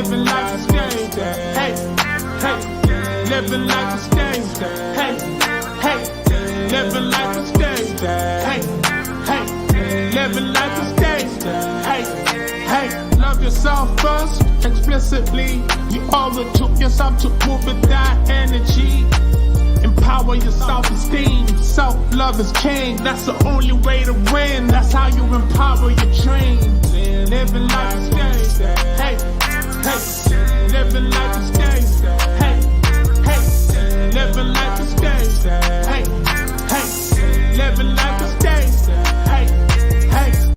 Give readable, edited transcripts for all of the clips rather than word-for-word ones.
living life is stage. Hey, hey, living life is stage. Hey, hey, living life is stage. Hey, hey, living life is stage. Hey, hey, love yourself first, explicitly. You overtook yourself to move with that energy. Empower your self-esteem. Self-love is king. That's the only way to win. That's how you empower your dreams. Living life is stage. Hey, hey, living life is stage. Hey, hey, living life is stage. Hey, hey, living life is stage. Hey, hey.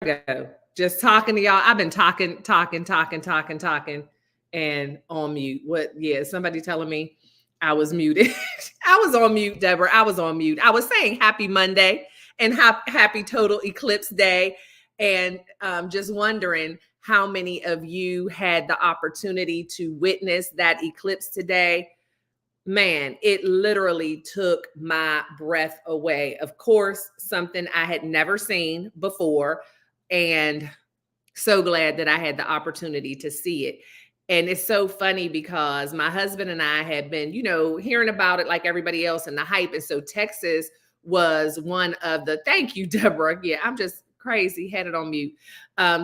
Go. Just talking to y'all. I've been talking, and on mute. What? Yeah, somebody telling me I was muted. I was on mute, Deborah. I was on mute. I was saying happy Monday and happy total eclipse day. And just wondering how many of you had the opportunity to witness that eclipse today. Man, it literally took my breath away. Of course, something I had never seen before. And so glad that I had the opportunity to see it. And it's so funny because my husband and I had been, hearing about it like everybody else and the hype. And so Texas was one of the, thank you, Deborah. Yeah, I'm just crazy, had it on mute.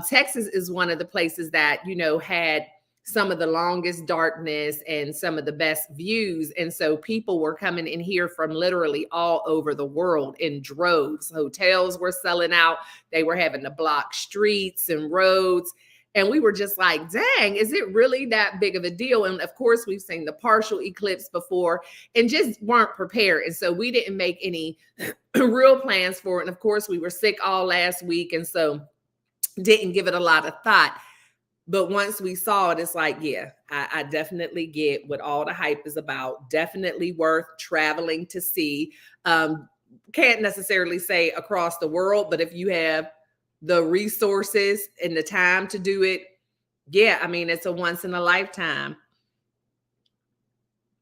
Texas is one of the places that, had some of the longest darkness and some of the best views. And so people were coming in here from literally all over the world in droves. Hotels were selling out. They were having to block streets and roads. And we were just like, dang, is it really that big of a deal? And of course, we've seen the partial eclipse before and just weren't prepared. And so we didn't make any real plans for it. And of course, we were sick all last week. And so didn't give it a lot of thought. But once we saw it, it's like, yeah, I definitely get what all the hype is about. Definitely worth traveling to see. Can't necessarily say across the world, but if you have the resources and the time to do it, yeah, I mean, it's a once in a lifetime.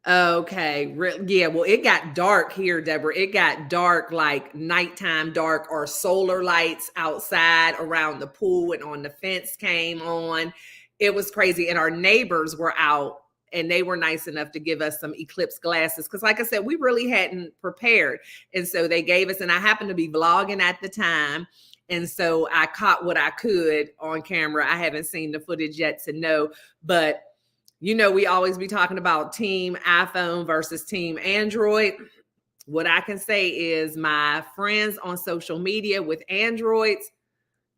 Okay. Yeah. Well, it got dark here, Deborah. It got dark, like nighttime dark, or solar lights outside around the pool and on the fence came on. It was crazy. And our neighbors were out and they were nice enough to give us some eclipse glasses. Cause like I said, we really hadn't prepared. And so they gave us, and I happened to be vlogging at the time. And so I caught what I could on camera. I haven't seen the footage yet to know, but we always be talking about team iPhone versus team Android. What I can say is my friends on social media with Androids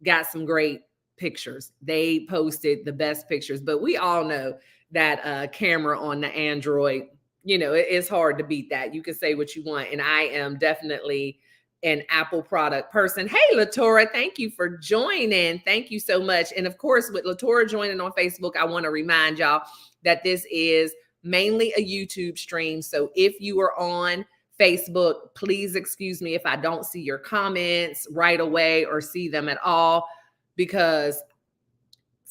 got some great pictures. They posted the best pictures, but we all know that camera on the Android, it's hard to beat that. You can say what you want. And I am definitely an Apple product person. Hey, Latora, thank you for joining. Thank you so much. And of course, with Latora joining on Facebook, I want to remind y'all that this is mainly a YouTube stream. So if you are on Facebook, please excuse me if I don't see your comments right away or see them at all, because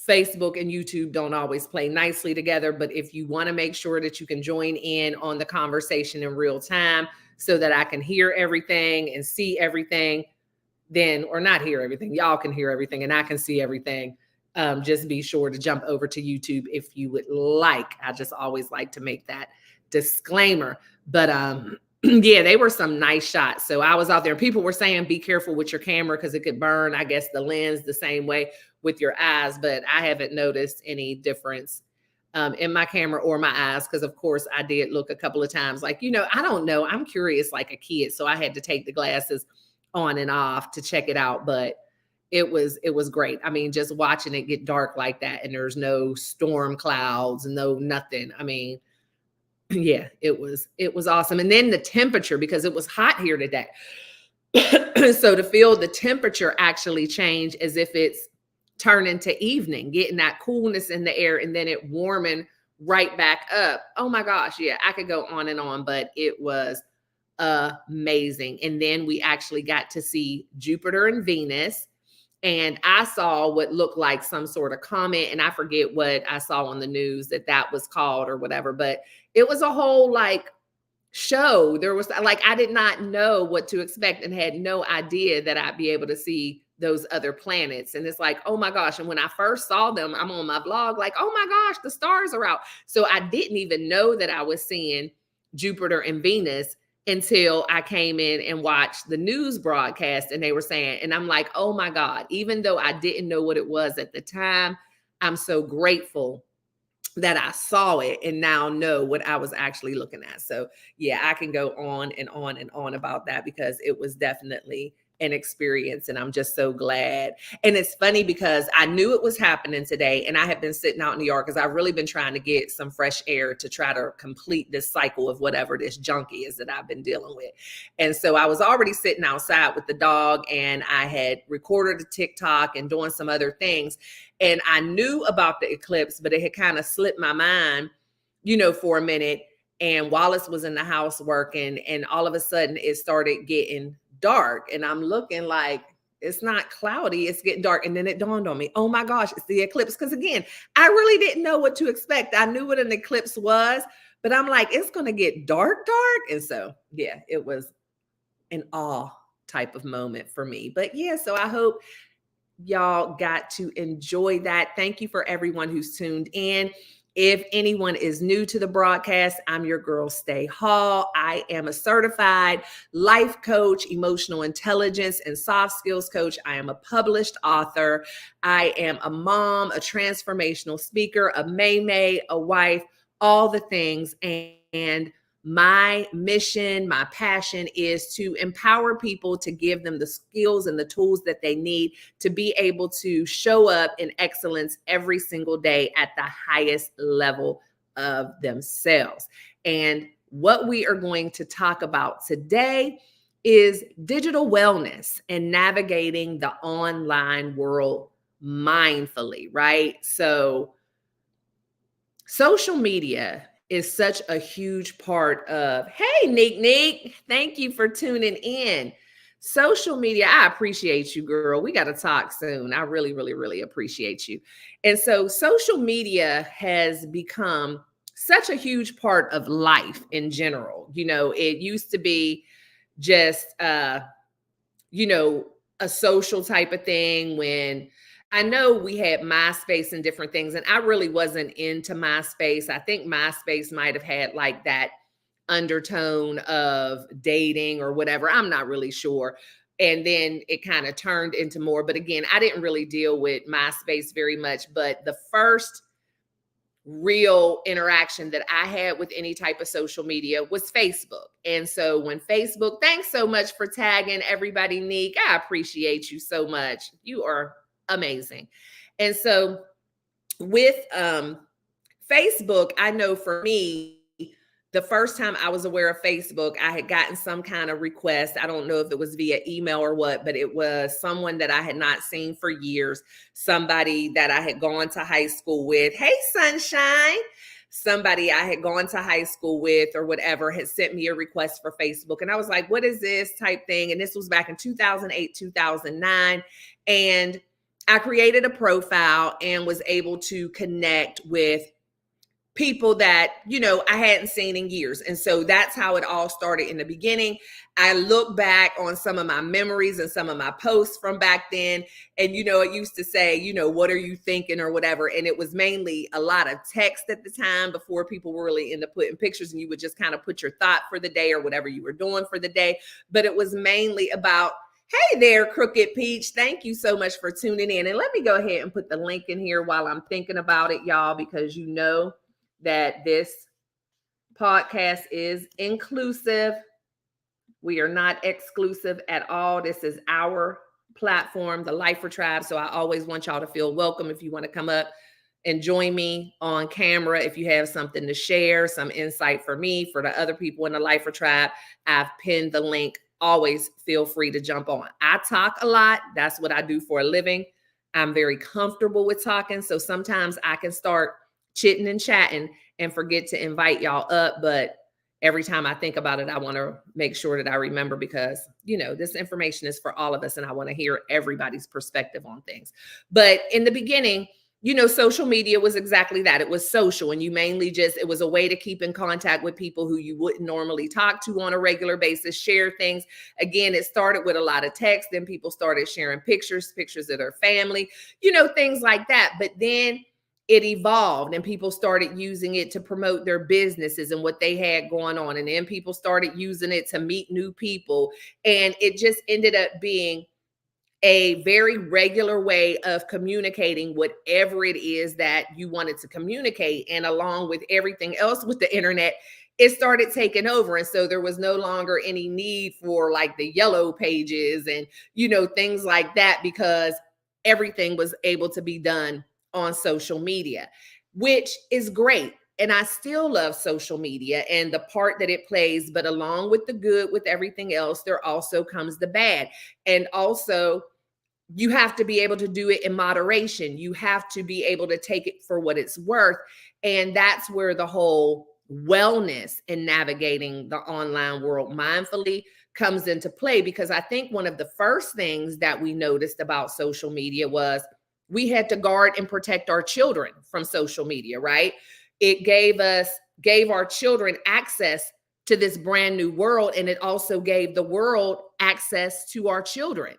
Facebook and YouTube don't always play nicely together. But if you want to make sure that you can join in on the conversation in real time so that I can hear everything and see everything, then, or not hear everything, y'all can hear everything and I can see everything. Just be sure to jump over to YouTube if you would like. I just always like to make that disclaimer. But yeah, they were some nice shots. So I was out there and people were saying, be careful with your camera because it could burn, I guess, the lens the same way with your eyes. But I haven't noticed any difference in my camera or my eyes, because of course I did look a couple of times like, I don't know. I'm curious like a kid. So I had to take the glasses on and off to check it out. But it was great. I mean, just watching it get dark like that and there's no storm clouds, no nothing. I mean, Yeah, it was awesome. And then the temperature, because it was hot here today. So to feel the temperature actually change as if it's turning to evening, getting that coolness in the air and then it warming right back up. Oh my gosh, yeah, I could go on and on, but it was amazing. And then we actually got to see Jupiter and Venus. And I saw what looked like some sort of comet, and I forget what I saw on the news that was called or whatever, but it was a whole like show. There was like, I did not know what to expect and had no idea that I'd be able to see those other planets. And it's like, oh my gosh. And when I first saw them, I'm on my blog, like, oh my gosh, the stars are out. So I didn't even know that I was seeing Jupiter and Venus until I came in and watched the news broadcast and they were saying, and I'm like, oh my God, even though I didn't know what it was at the time, I'm so grateful that I saw it and now know what I was actually looking at. So yeah, I can go on and on and on about that because it was definitely an experience and I'm just so glad. And it's funny because I knew it was happening today and I have been sitting out in New York because I've really been trying to get some fresh air to try to complete this cycle of whatever this junk is that I've been dealing with. And so I was already sitting outside with the dog and I had recorded a TikTok and doing some other things. And I knew about the eclipse, but it had kind of slipped my mind, for a minute. And Wallace was in the house working and all of a sudden it started getting dark. And I'm looking like, it's not cloudy, it's getting dark. And then it dawned on me, oh my gosh, it's the eclipse. Because again, I really didn't know what to expect. I knew what an eclipse was, but I'm like, it's going to get dark. And so, yeah, it was an awe type of moment for me. But yeah, so I hope y'all got to enjoy that. Thank you for everyone who's tuned in. If anyone is new to the broadcast, I'm your girl, Stae Hall. I am a certified life coach, emotional intelligence, and soft skills coach. I am a published author. I am a mom, a transformational speaker, a maymay, a wife, all the things. And my mission, my passion is to empower people to give them the skills and the tools that they need to be able to show up in excellence every single day at the highest level of themselves. And what we are going to talk about today is digital wellness and navigating the online world mindfully, right? So social media is such a huge part of, hey, Neek, thank you for tuning in. Social media, I appreciate you, girl. We got to talk soon. I really, really, really appreciate you. And so social media has become such a huge part of life in general. It used to be just, a social type of thing when I know we had MySpace and different things, and I really wasn't into MySpace. I think MySpace might have had like that undertone of dating or whatever. I'm not really sure. And then it kind of turned into more. But again, I didn't really deal with MySpace very much. But the first real interaction that I had with any type of social media was Facebook. And so when Facebook, thanks so much for tagging everybody, Neek. I appreciate you so much. You are amazing. And so with Facebook, I know for me, the first time I was aware of Facebook, I had gotten some kind of request. I don't know if it was via email or what, but it was someone that I had not seen for years, somebody that I had gone to high school with. Hey, sunshine. Somebody I had gone to high school with or whatever had sent me a request for Facebook. And I was like, what is this type thing? And this was back in 2008, 2009. And I created a profile and was able to connect with people that, I hadn't seen in years. And so that's how it all started in the beginning. I look back on some of my memories and some of my posts from back then. And, it used to say, what are you thinking or whatever. And it was mainly a lot of text at the time before people were really into putting pictures, and you would just kind of put your thought for the day or whatever you were doing for the day. But it was mainly about, hey there, Crooked Peach. Thank you so much for tuning in. And let me go ahead and put the link in here while I'm thinking about it, y'all, because that this podcast is inclusive. We are not exclusive at all. This is our platform, the L.Y.F.E Tribe. So I always want y'all to feel welcome. If you want to come up, and join me on camera if you have something to share, some insight for me, for the other people in the Lifer Tribe. I've pinned the link. Always feel free to jump on. I talk a lot. That's what I do for a living. I'm very comfortable with talking. So sometimes I can start chitting and chatting and forget to invite y'all up. But every time I think about it, I want to make sure that I remember, because, this information is for all of us and I want to hear everybody's perspective on things. But in the beginning, social media was exactly that. It was social, and you mainly it was a way to keep in contact with people who you wouldn't normally talk to on a regular basis, share things. Again, it started with a lot of text. Then people started sharing pictures of their family, things like that. But then it evolved and people started using it to promote their businesses and what they had going on. And then people started using it to meet new people. And it just ended up being a very regular way of communicating whatever it is that you wanted to communicate. And along with everything else with the internet, it started taking over. And so there was no longer any need for like the yellow pages and, things like that, because everything was able to be done on social media, which is great. And I still love social media and the part that it plays, but along with the good, with everything else, there also comes the bad. And also, you have to be able to do it in moderation. You have to be able to take it for what it's worth. And that's where the whole wellness in navigating the online world mindfully comes into play. Because I think one of the first things that we noticed about social media was we had to guard and protect our children from social media, right? It gave our children access to this brand new world. And it also gave the world access to our children.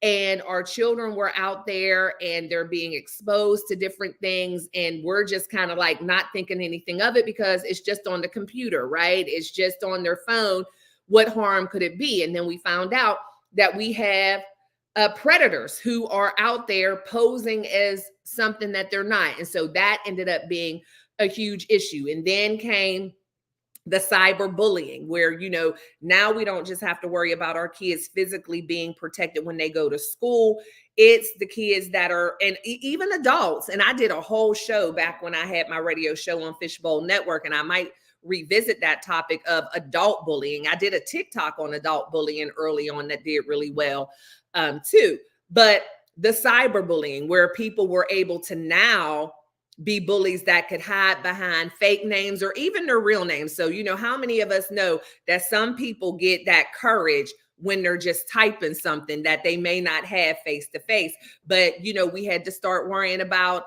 And our children were out there and they're being exposed to different things. And we're just kind of like not thinking anything of it because it's just on the computer, right? It's just on their phone. What harm could it be? And then we found out that we have predators who are out there posing as something that they're not. And so that ended up being a huge issue. And then came the cyberbullying, where, now we don't just have to worry about our kids physically being protected when they go to school. It's the kids that are, and even adults. And I did a whole show back when I had my radio show on Fishbowl Network, and I might revisit that topic of adult bullying. I did a TikTok on adult bullying early on that did really well too. But the cyberbullying, where people were able to now be bullies that could hide behind fake names or even their real names. So, how many of us know that some people get that courage when they're just typing something that they may not have face to face? But, we had to start worrying about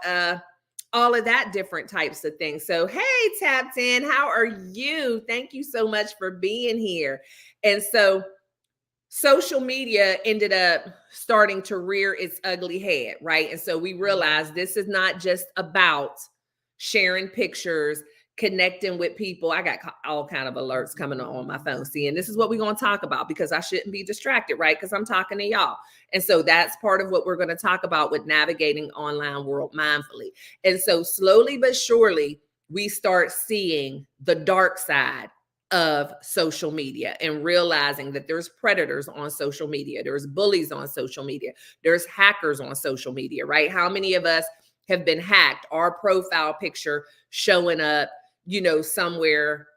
all of that different types of things. So, hey, Tapped In, how are you? Thank you so much for being here. And so social media ended up starting to rear its ugly head, right? And so we realized this is not just about sharing pictures, connecting with people. I got all kind of alerts coming on my phone. See, and this is what we're going to talk about, because I shouldn't be distracted, right? Because I'm talking to y'all. And so that's part of what we're going to talk about with navigating online world mindfully. And so slowly but surely, we start seeing the dark side of social media and realizing that there's predators on social media. There's bullies on social media. There's hackers on social media, right? How many of us have been hacked? Our profile picture showing up, somewhere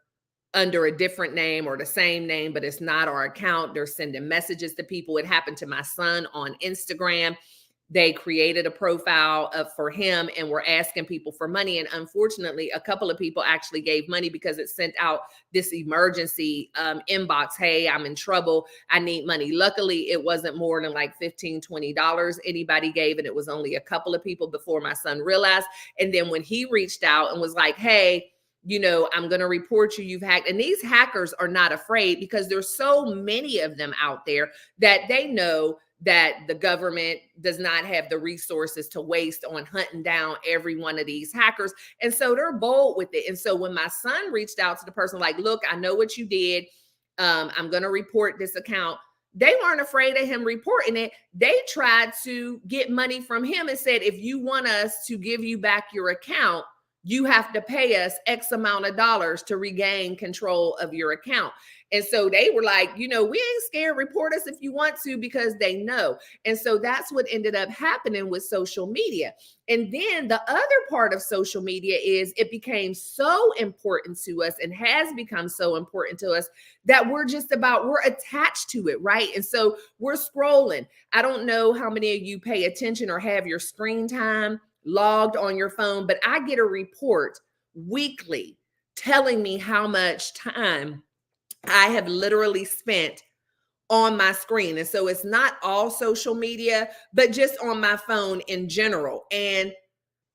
under a different name or the same name, but it's not our account. They're sending messages to people. It happened to my son on Instagram. They created a profile for him and were asking people for money. And unfortunately, a couple of people actually gave money because it sent out this emergency inbox. Hey, I'm in trouble. I need money. Luckily, it wasn't more than like $15, $20 anybody gave. And it was only a couple of people before my son realized. And then when he reached out and was like, hey, I'm going to report you. You've hacked. And these hackers are not afraid because there's so many of them out there that they know that the government does not have the resources to waste on hunting down every one of these hackers. And so they're bold with it. And so when my son reached out to the person, like, look, I know what you did. I'm going to report this account. They weren't afraid of him reporting it. They tried to get money from him and said, if you want us to give you back your account, you have to pay us X amount of dollars to regain control of your account. And so they were like, we ain't scared. Report us if you want to, because they know. And so that's what ended up happening with social media. And then the other part of social media is it became so important to us and has become so important to us that we're attached to it, right? And so we're scrolling. I don't know how many of you pay attention or have your screen time logged on your phone, but I get a report weekly telling me how much time I have literally spent on my screen. And so it's not all social media, but just on my phone in general. And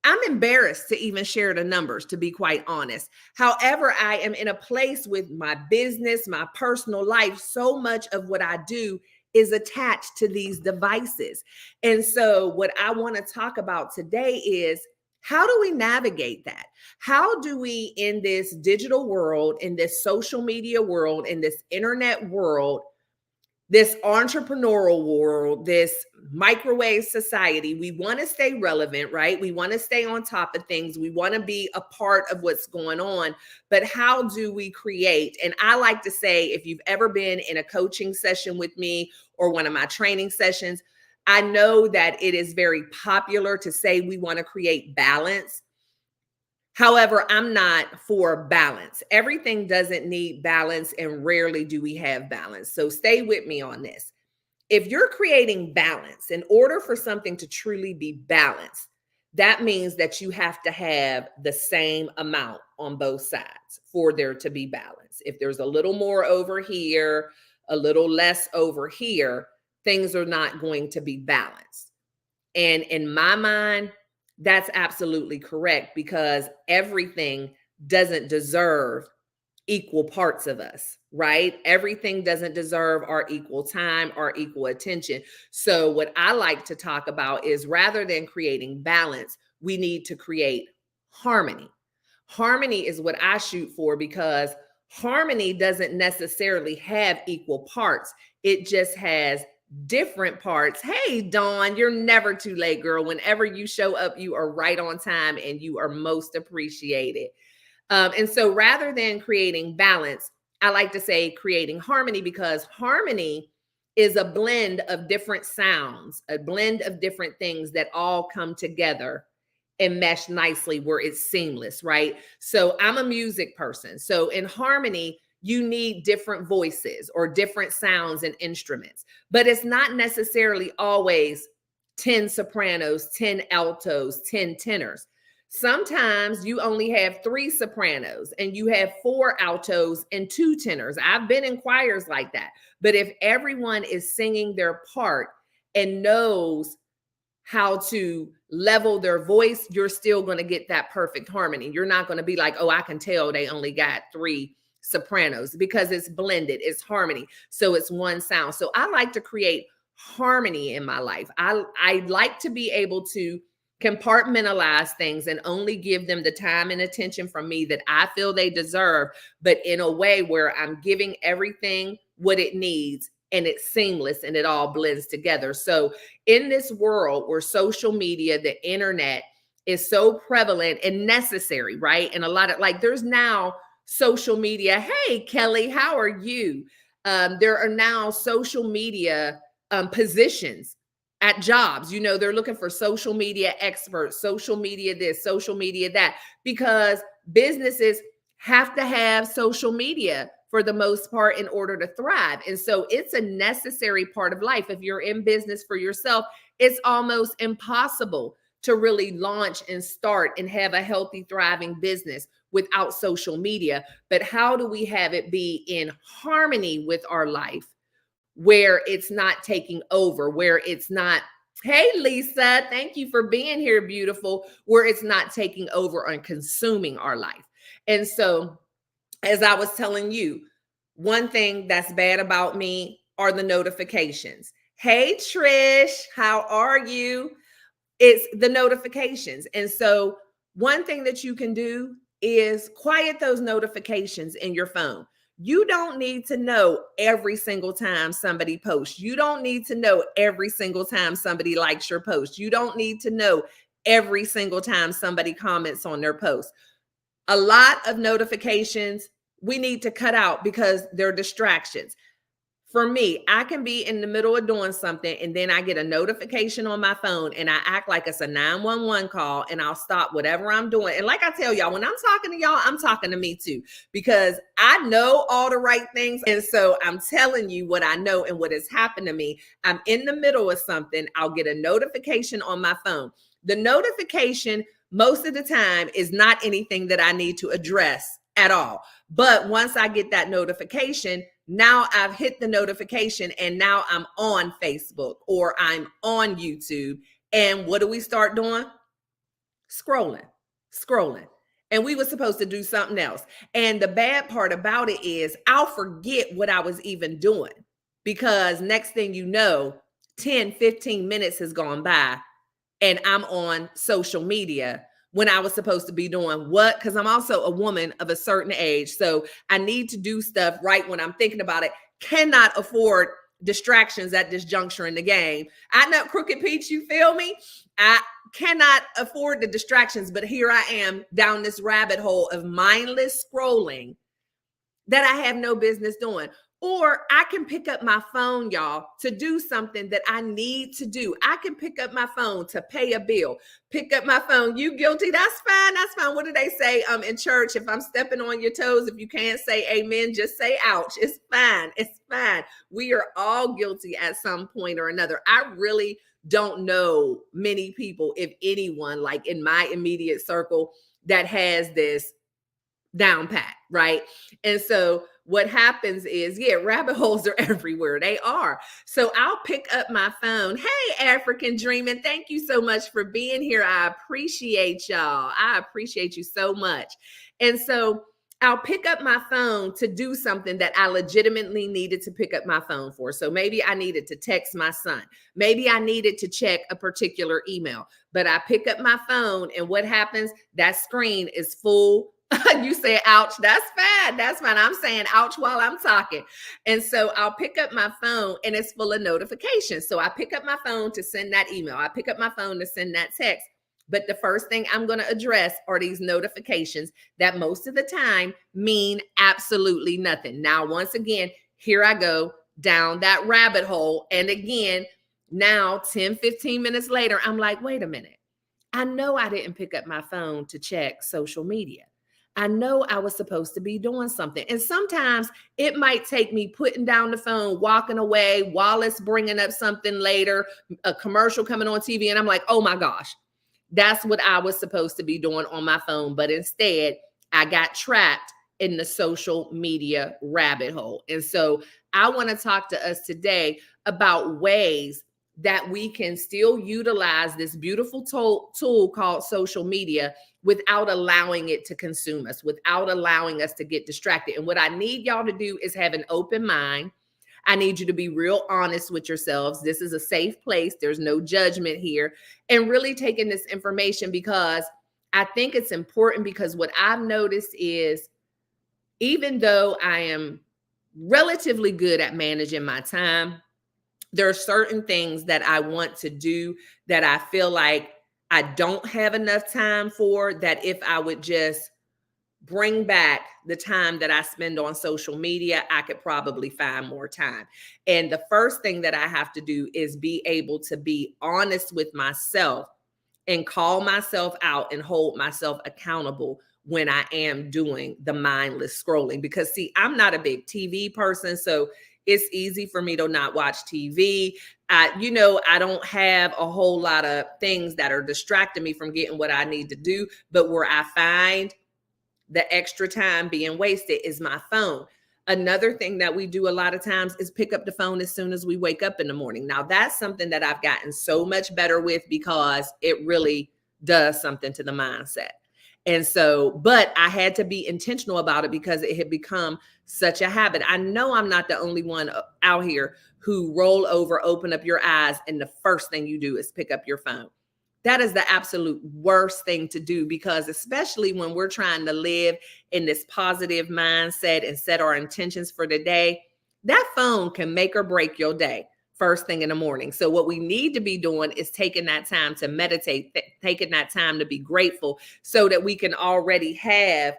I'm embarrassed to even share the numbers, to be quite honest. However, I am in a place with my business, my personal life. So much of what I do is attached to these devices. And so what I want to talk about today is, how do we navigate that? How do we, in this digital world, in this social media world, in this internet world, this entrepreneurial world, this microwave society, we want to stay relevant, right? We want to stay on top of things. We want to be a part of what's going on. But how do we create? And I like to say, if you've ever been in a coaching session with me or one of my training sessions, I know that it is very popular to say we want to create balance. However, I'm not for balance. Everything doesn't need balance, and rarely do we have balance. So stay with me on this. If you're creating balance, in order for something to truly be balanced, that means that you have to have the same amount on both sides for there to be balance. If there's a little more over here, a little less over here, things are not going to be balanced. And in my mind, that's absolutely correct, because everything doesn't deserve equal parts of us, right? Everything doesn't deserve our equal time, our equal attention. So what I like to talk about is, rather than creating balance, we need to create harmony. Harmony is what I shoot for, because harmony doesn't necessarily have equal parts. It just has different parts. Hey, Dawn, you're never too late, girl. Whenever you show up, you are right on time and you are most appreciated. And so rather than creating balance, I like to say creating harmony, because harmony is a blend of different sounds, a blend of different things that all come together and mesh nicely where it's seamless, right? So I'm a music person. So in harmony, you need different voices or different sounds and instruments, but it's not necessarily always 10 sopranos, 10 altos, 10 tenors. Sometimes you only have 3 sopranos and you have 4 altos and 2 tenors. I've been in choirs like that. But if everyone is singing their part and knows how to level their voice, you're still going to get that perfect harmony. You're not going to be like, oh, I can tell they only got 3 sopranos, because it's blended, it's harmony. So it's one sound. So I like to create harmony in my life. I like to be able to compartmentalize things and only give them the time and attention from me that I feel they deserve, but in a way where I'm giving everything what it needs and it's seamless and it all blends together. So in this world where social media, the internet is so prevalent and necessary, right? And a lot of, like, there's now social media. Hey, Kelly, how are you? There are now social media positions at jobs. They're looking for social media experts, social media this, social media that, because businesses have to have social media for the most part in order to thrive. And so it's a necessary part of life. If you're in business for yourself, it's almost impossible to really launch and start and have a healthy, thriving business without social media. But how do we have it be in harmony with our life, where it's not taking over, where it's not, hey, Lisa, thank you for being here, beautiful, where it's not taking over and consuming our life. And so, as I was telling you, one thing that's bad about me are the notifications. Hey, Trish, how are you? It's the notifications. And so one thing that you can do is quiet those notifications in your phone. You don't need to know every single time somebody posts. You don't need to know every single time somebody likes your post. You don't need to know every single time somebody comments on their post. A lot of notifications we need to cut out because they're distractions. For me, I can be in the middle of doing something and then I get a notification on my phone and I act like it's a 911 call and I'll stop whatever I'm doing. And like I tell y'all, when I'm talking to y'all, I'm talking to me too, because I know all the right things. And so I'm telling you what I know and what has happened to me. I'm in the middle of something. I'll get a notification on my phone. The notification most of the time is not anything that I need to address at all. But once I get that notification, now I've hit the notification and now I'm on Facebook or I'm on YouTube. And what do we start doing? Scrolling. And we were supposed to do something else. And the bad part about it is I'll forget what I was even doing, because next thing you know, 10, 15 minutes has gone by and I'm on social media when I was supposed to be doing what? Because I'm also a woman of a certain age. So I need to do stuff right when I'm thinking about it. Cannot afford distractions at this juncture in the game. I know, Crooked Peach, you feel me? I cannot afford the distractions, but here I am down this rabbit hole of mindless scrolling that I have no business doing. Or I can pick up my phone, y'all, to do something that I need to do. I can pick up my phone to pay a bill. Pick up my phone. You guilty? That's fine. That's fine. What do they say in church? If I'm stepping on your toes, if you can't say amen, just say ouch. It's fine. It's fine. We are all guilty at some point or another. I really don't know many people, if anyone, like in my immediate circle, that has this down pat, right? And so what happens is, rabbit holes are everywhere. They are. So I'll pick up my phone. Hey, African Dreaming, thank you so much for being here. I appreciate y'all. I appreciate you so much. And so I'll pick up my phone to do something that I legitimately needed to pick up my phone for. So maybe I needed to text my son. Maybe I needed to check a particular email. But I pick up my phone and what happens? That screen is full. You say ouch, that's fine. That's fine. I'm saying ouch while I'm talking. And so I'll pick up my phone and it's full of notifications. So I pick up my phone to send that email. I pick up my phone to send that text. But the first thing I'm going to address are these notifications that most of the time mean absolutely nothing. Now, once again, here I go down that rabbit hole. And again, now 10, 15 minutes later, I'm like, wait a minute. I know I didn't pick up my phone to check social media. I know I was supposed to be doing something. And sometimes it might take me putting down the phone, walking away while it's bringing up something later, a commercial coming on TV. And I'm like, oh my gosh, that's what I was supposed to be doing on my phone. But instead, I got trapped in the social media rabbit hole. And so I want to talk to us today about ways that we can still utilize this beautiful tool called social media without allowing it to consume us, without allowing us to get distracted. And what I need y'all to do is have an open mind. I need you to be real honest with yourselves. This is a safe place. There's no judgment here. And really taking this information, because I think it's important, because what I've noticed is, even though I am relatively good at managing my time, there are certain things that I want to do that I feel like I don't have enough time for, that if I would just bring back the time that I spend on social media, I could probably find more time. And the first thing that I have to do is be able to be honest with myself and call myself out and hold myself accountable when I am doing the mindless scrolling. Because see, I'm not a big TV person, so it's easy for me to not watch TV. I don't have a whole lot of things that are distracting me from getting what I need to do. But where I find the extra time being wasted is my phone. Another thing that we do a lot of times is pick up the phone as soon as we wake up in the morning. Now, that's something that I've gotten so much better with, because it really does something to the mindset. And so, but I had to be intentional about it because it had become such a habit. I know I'm not the only one out here who roll over, open up your eyes, and the first thing you do is pick up your phone. That is the absolute worst thing to do, because especially when we're trying to live in this positive mindset and set our intentions for the day, that phone can make or break your day. first thing in the morning. So what we need to be doing is taking that time to meditate, taking that time to be grateful so that we can already have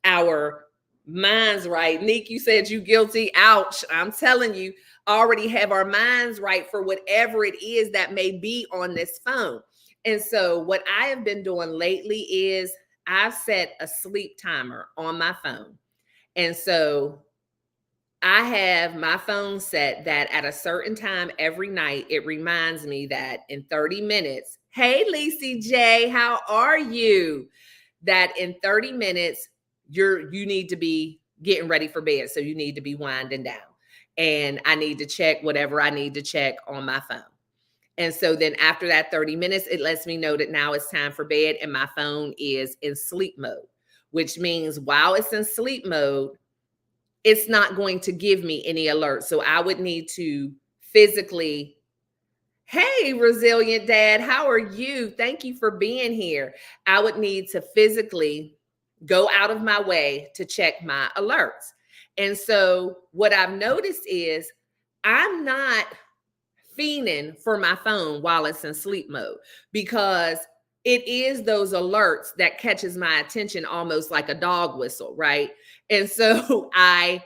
our minds right. Nick, you said you guilty. Ouch. I'm telling you, already have our minds right for whatever it is that may be on this phone. And so what I have been doing lately is I've set a sleep timer on my phone. And so I have my phone set that at a certain time every night, it reminds me that in 30 minutes, hey, Lacey J, how are you? That in 30 minutes, you need to be getting ready for bed. So you need to be winding down. And I need to check whatever I need to check on my phone. And so then after that 30 minutes, it lets me know that now it's time for bed and my phone is in sleep mode, which means while it's in sleep mode, it's not going to give me any alerts. So I would need to physically, hey, resilient dad, how are you? Thank you for being here. I would need to physically go out of my way to check my alerts. And so what I've noticed is I'm not fiending for my phone while it's in sleep mode, because it is those alerts that catches my attention almost like a dog whistle, right? And so I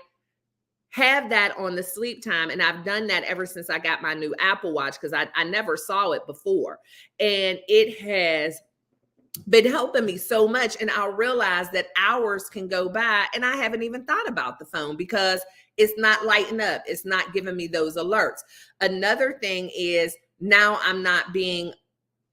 have that on the sleep time, and I've done that ever since I got my new Apple Watch, because I never saw it before. And it has been helping me so much. And I'll realize that hours can go by and I haven't even thought about the phone because it's not lighting up. It's not giving me those alerts. Another thing is now I'm not being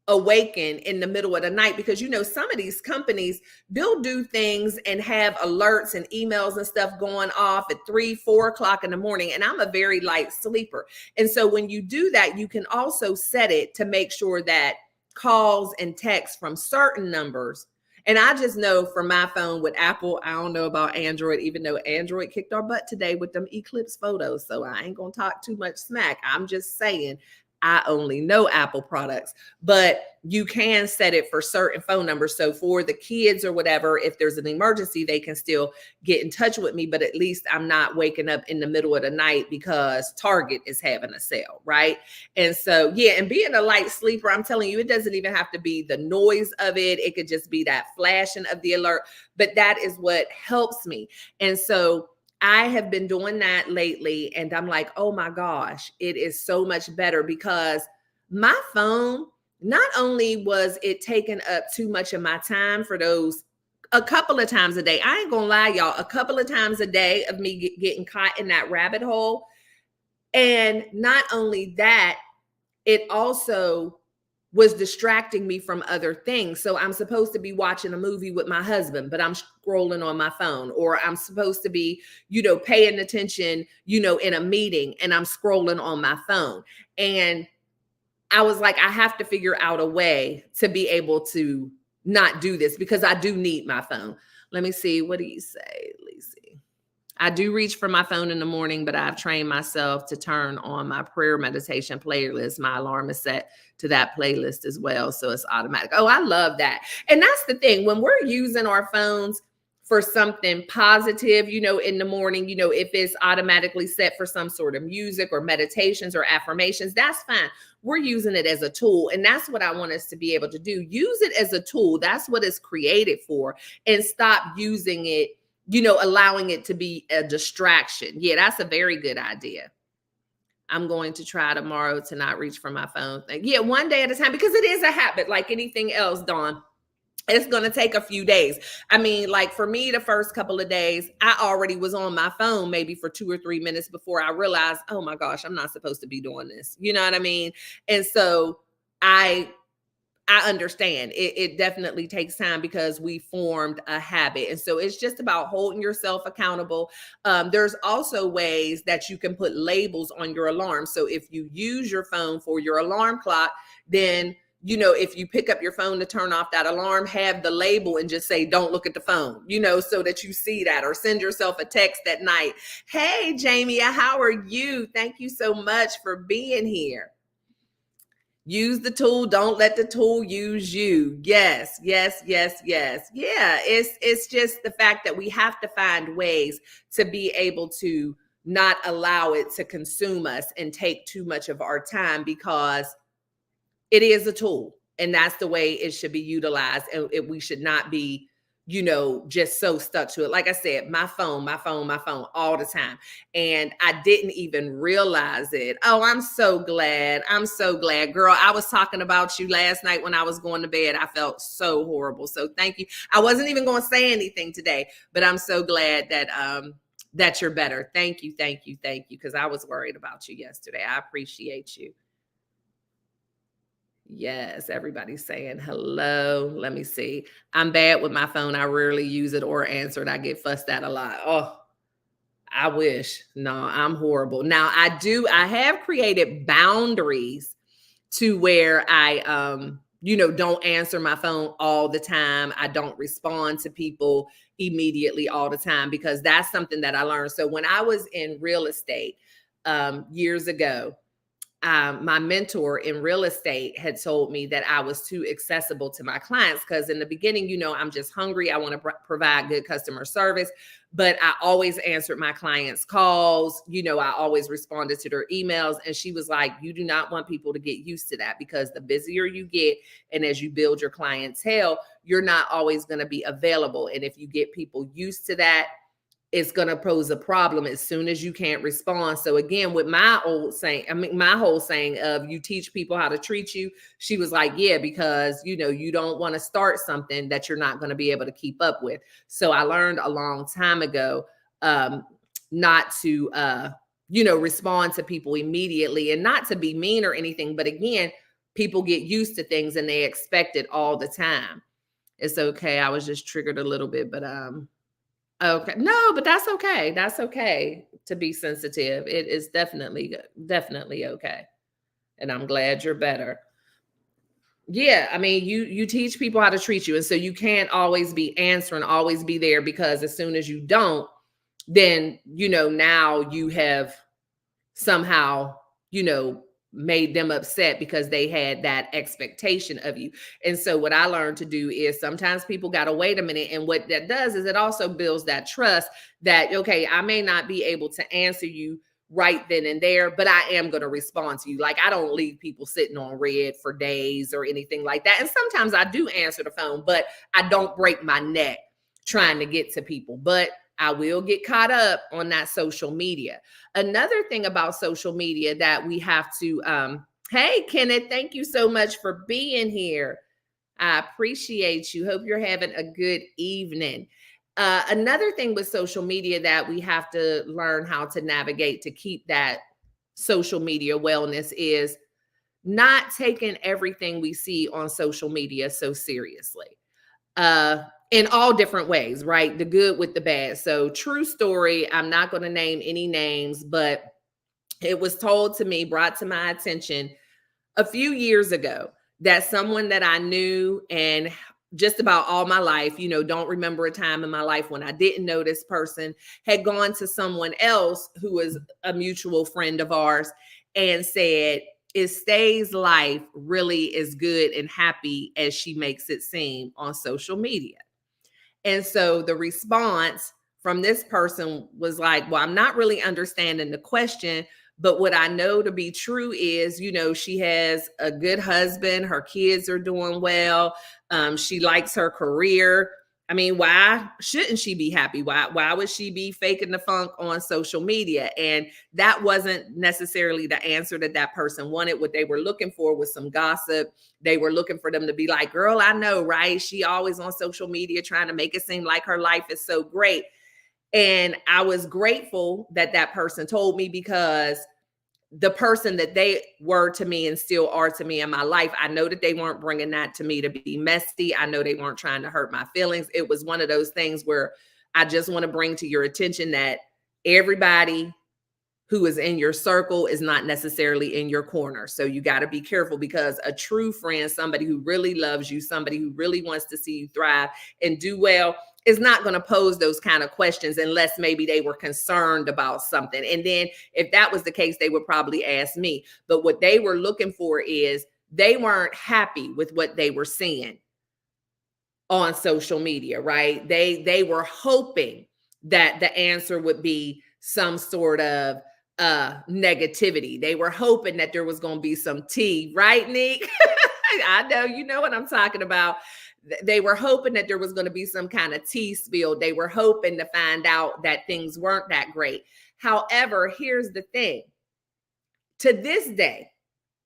awakened in the middle of the night, because some of these companies, they'll do things and have alerts and emails and stuff going off at 3-4 o'clock in the morning, and I'm a very light sleeper. And so when you do that, you can also set it to make sure that calls and texts from certain numbers, and I just know from my phone with Apple, I don't know about Android, even though Android kicked our butt today with them eclipse photos, so I ain't gonna talk too much smack. I'm just saying I only know Apple products, but you can set it for certain phone numbers. So for the kids or whatever, if there's an emergency, they can still get in touch with me, but at least I'm not waking up in the middle of the night because Target is having a sale, right? And so, yeah, and being a light sleeper, I'm telling you, it doesn't even have to be the noise of it. It could just be that flashing of the alert, but that is what helps me. And so I have been doing that lately, and I'm like, oh my gosh, it is so much better, because my phone, not only was it taking up too much of my time for those a couple of times a day, I ain't gonna lie, y'all, a couple of times a day of me getting caught in that rabbit hole. And not only that, it also was distracting me from other things. So I'm supposed to be watching a movie with my husband, but I'm scrolling on my phone, or I'm supposed to be, paying attention, in a meeting, and I'm scrolling on my phone. And I was like, I have to figure out a way to be able to not do this, because I do need my phone. Let me see. What do you say, Lacey? I do reach for my phone in the morning, but I've trained myself to turn on my prayer meditation playlist. My alarm is set to that playlist as well, so it's automatic. Oh, I love that. And that's the thing. When we're using our phones for something positive, in the morning, if it's automatically set for some sort of music or meditations or affirmations, that's fine. We're using it as a tool. And that's what I want us to be able to do. Use it as a tool. That's what it's created for. And stop using it, allowing it to be a distraction. Yeah, that's a very good idea. I'm going to try tomorrow to not reach for my phone. Yeah, one day at a time, because it is a habit like anything else, Dawn. It's going to take a few days. I mean, like for me, the first couple of days, I already was on my phone maybe for 2 or 3 minutes before I realized, oh my gosh, I'm not supposed to be doing this. You know what I mean? And so I understand it definitely takes time, because we formed a habit. And so it's just about holding yourself accountable. There's also ways that you can put labels on your alarm. So if you use your phone for your alarm clock, then if you pick up your phone to turn off that alarm, have the label and just say, don't look at the phone, so that you see that, or send yourself a text at night. Hey, Jamie, how are you? Thank you so much for being here. Use the tool. Don't let the tool use you. Yes, yes, yes, yes. Yeah, it's just the fact that we have to find ways to be able to not allow it to consume us and take too much of our time, because it is a tool, and that's the way it should be utilized. And we should not be, just so stuck to it. Like I said, my phone all the time. And I didn't even realize it. Oh, I'm so glad. I'm so glad. Girl, I was talking about you last night when I was going to bed. I felt so horrible. So thank you. I wasn't even going to say anything today, but I'm so glad that you're better. Thank you. Because I was worried about you yesterday. I appreciate you. Yes, everybody's saying hello. Let me see. I'm bad with my phone. I rarely use it or answer it. I get fussed at a lot. Oh, I wish. No, I'm horrible. Now I have created boundaries to where I don't answer my phone all the time. I don't respond to people immediately all the time, because that's something that I learned. So when I was in real estate years ago, my mentor in real estate had told me that I was too accessible to my clients, because in the beginning, I'm just hungry. I want to provide good customer service, but I always answered my clients' calls. I always responded to their emails. And she was like, you do not want people to get used to that, because the busier you get and as you build your clientele, you're not always going to be available. And if you get people used to that, it's going to pose a problem as soon as you can't respond. So again, with my whole saying of you teach people how to treat you, she was like, yeah, because, you don't want to start something that you're not going to be able to keep up with. So I learned a long time ago not to, respond to people immediately, and not to be mean or anything. But again, people get used to things and they expect it all the time. It's okay. I was just triggered a little bit, but okay. No, but that's okay. That's okay to be sensitive. It is definitely okay. And I'm glad you're better. Yeah, I mean, you teach people how to treat you. And so you can't always be answering, always be there, because as soon as you don't, then, now you have somehow, made them upset because they had that expectation of you. And so what I learned to do is sometimes people got to wait a minute. And what that does is it also builds that trust that, okay, I may not be able to answer you right then and there, but I am going to respond to you. Like, I don't leave people sitting on red for days or anything like that. And sometimes I do answer the phone, but I don't break my neck trying to get to people. But I will get caught up on that social media. Another thing about social media that we have to, hey, Kenneth, thank you so much for being here. I appreciate you. Hope you're having a good evening. Another thing with social media that we have to learn how to navigate to keep that social media wellness is not taking everything we see on social media so seriously. In all different ways, right? The good with the bad. So true story, I'm not going to name any names, but it was told to me, brought to my attention a few years ago, that someone that I knew and just about all my life, don't remember a time in my life when I didn't know this person, had gone to someone else who was a mutual friend of ours and said, is Stae's life really as good and happy as she makes it seem on social media? And so the response from this person was like, well, I'm not really understanding the question, but what I know to be true is, she has a good husband. Her kids are doing well. She likes her career. I mean, why shouldn't she be happy? Why would she be faking the funk on social media? And that wasn't necessarily the answer that person wanted. What they were looking for was some gossip. They were looking for them to be like, girl, I know, right? She always on social media trying to make it seem like her life is so great. And I was grateful that person told me, because the person that they were to me and still are to me in my life, I know that they weren't bringing that to me to be messy. I know they weren't trying to hurt my feelings. It was one of those things where I just want to bring to your attention that everybody who is in your circle is not necessarily in your corner. So you got to be careful, because a true friend, somebody who really loves you, somebody who really wants to see you thrive and do well, is not going to pose those kind of questions unless maybe they were concerned about something. And then if that was the case, they would probably ask me. But what they were looking for is they weren't happy with what they were seeing on social media, right? They were hoping that the answer would be some sort of negativity. They were hoping that there was going to be some tea, right, Nick? I know you know what I'm talking about. They were hoping that there was going to be some kind of tea spilled. They were hoping to find out that things weren't that great. However, here's the thing. To this day,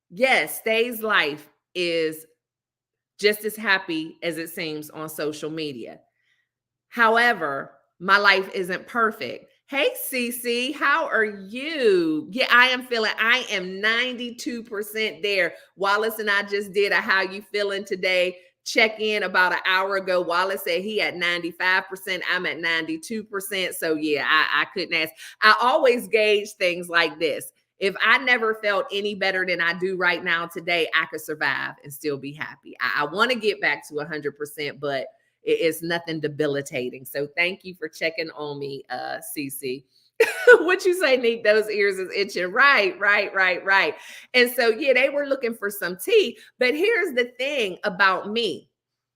yes, Stae's life is just as happy as it seems on social media. However, my life isn't perfect. Hey, Cece, how are you? Yeah, I am 92% there. Wallace and I just did a how you feeling today check in about an hour ago. Wallace said he at 95%. I'm at 92%. So yeah, I couldn't ask. I always gauge things like this. If I never felt any better than I do right now today, I could survive and still be happy. I want to get back to 100%, but it's nothing debilitating. So thank you for checking on me, Cece. What you say, Nick? Those ears is itching. Right. And so, yeah, they were looking for some tea. But here's the thing about me.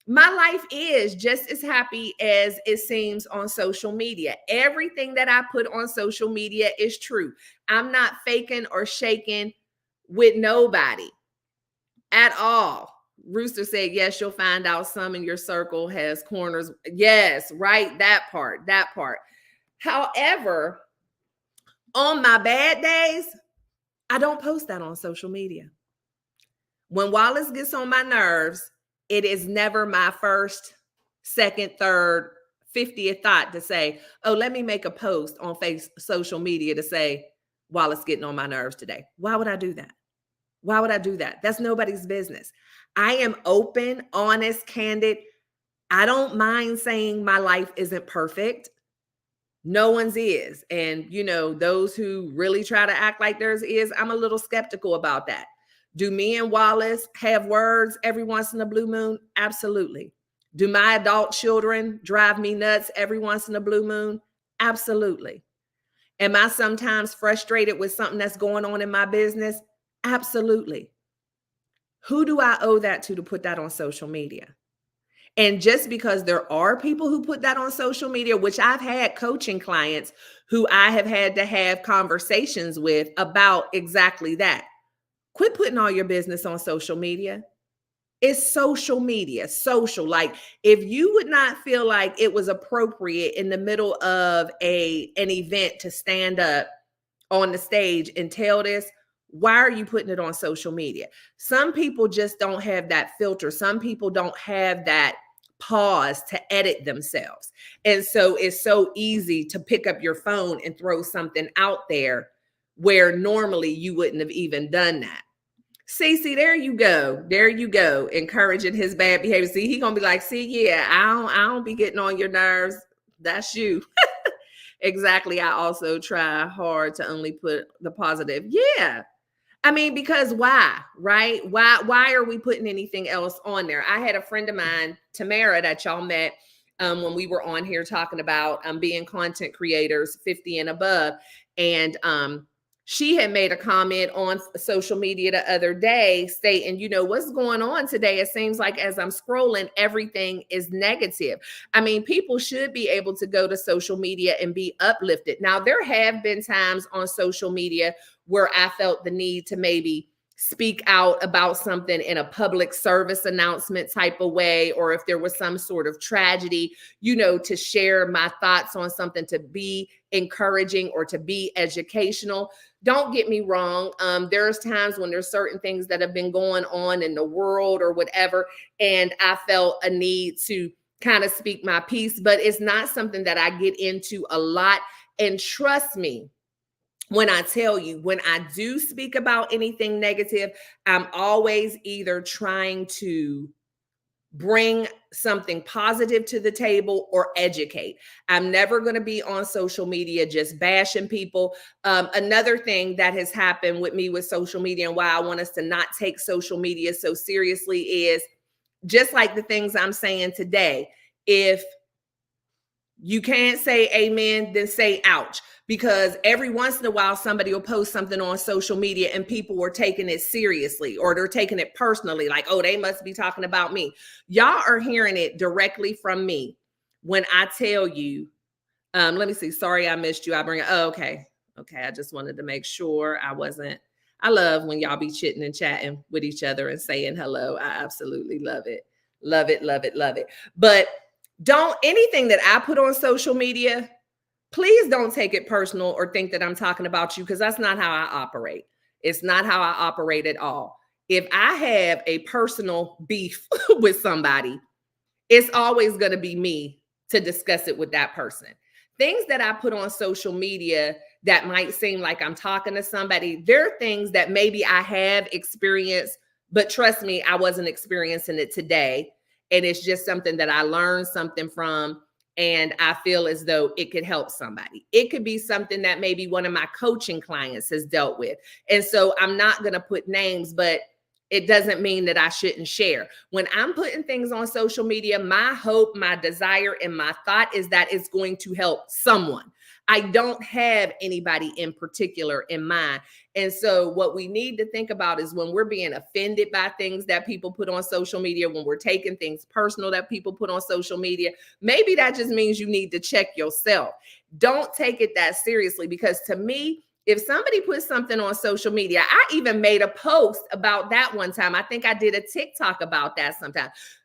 My life is just as happy as it seems on social media. Everything that I put on social media is true. I'm not faking or shaking with nobody at all. Rooster said, yes, you'll find out some in your circle has corners. Yes, right. That part. However, on my bad days, I don't post that on social media. When Wallace gets on my nerves, it is never my first, second, third, 50th thought to say, oh, let me make a post on social media to say, Wallace getting on my nerves today. Why would I do that? That's nobody's business. I am open, honest, candid. I don't mind saying my life isn't perfect. No one's is. And, you know, those who really try to act like theirs is, I'm a little skeptical about that. Do me and Wallace have words every once in a blue moon? Absolutely. Do my adult children drive me nuts every once in a blue moon? Absolutely. Am I sometimes frustrated with something that's going on in my business? Absolutely. Who do I owe that to put that on social media? And just because there are people who put that on social media, which I've had coaching clients who I have had to have conversations with about exactly that. Quit putting all your business on social media. It's social media, social. Like if you would not feel like it was appropriate in the middle of an event to stand up on the stage and tell this, why are you putting it on social media? Some people just don't have that filter. Some people don't have that pause to edit themselves. And so it's so easy to pick up your phone and throw something out there where normally you wouldn't have even done that. See, there you go. Encouraging his bad behavior. See, he gonna be like, see, yeah, I don't be getting on your nerves. That's you. Exactly. I also try hard to only put the positive. Yeah. I mean, because why, right? Why are we putting anything else on there? I had a friend of mine, Tamara, that y'all met when we were on here talking about being content creators 50 and above. And she had made a comment on social media the other day stating, you know, what's going on today? It seems like as I'm scrolling, everything is negative. I mean, people should be able to go to social media and be uplifted. Now, there have been times on social media where I felt the need to maybe speak out about something in a public service announcement type of way, or if there was some sort of tragedy, you know, to share my thoughts on something to be encouraging or to be educational. Don't get me wrong. There's times when there's certain things that have been going on in the world or whatever, and I felt a need to kind of speak my piece, but it's not something that I get into a lot. And trust me, when I tell you, when I do speak about anything negative, I'm always either trying to bring something positive to the table or educate. I'm never going to be on social media just bashing people. Another thing that has happened with me with social media and why I want us to not take social media so seriously is just like the things I'm saying today. If you can't say amen, then say ouch. Because every once in a while, somebody will post something on social media and people were taking it seriously or they're taking it personally. Like, oh, they must be talking about me. Y'all are hearing it directly from me when I tell you Let me see. Sorry, I missed you. I bring it. Oh, okay. Okay. I just wanted to make sure I wasn't. I love when y'all be chitting and chatting with each other and saying hello. I absolutely love it. Love it, love it, love it. But don't anything that I put on social media, please don't take it personal or think that I'm talking about you, because that's not how I operate. It's not how I operate at all. If I have a personal beef with somebody, it's always going to be me to discuss it with that person. Things that I put on social media that might seem like I'm talking to somebody, there are things that maybe I have experienced, but trust me, I wasn't experiencing it today. And it's just something that I learned something from, and I feel as though it could help somebody. It could be something that maybe one of my coaching clients has dealt with. And so I'm not going to put names, but it doesn't mean that I shouldn't share. When I'm putting things on social media, my hope, my desire, and my thought is that it's going to help someone. I don't have anybody in particular in mind. And so what we need to think about is when we're being offended by things that people put on social media, when we're taking things personal that people put on social media, maybe that just means you need to check yourself. Don't take it that seriously, because to me, if somebody puts something on social media, I even made a post about that one time. I think I did a TikTok about that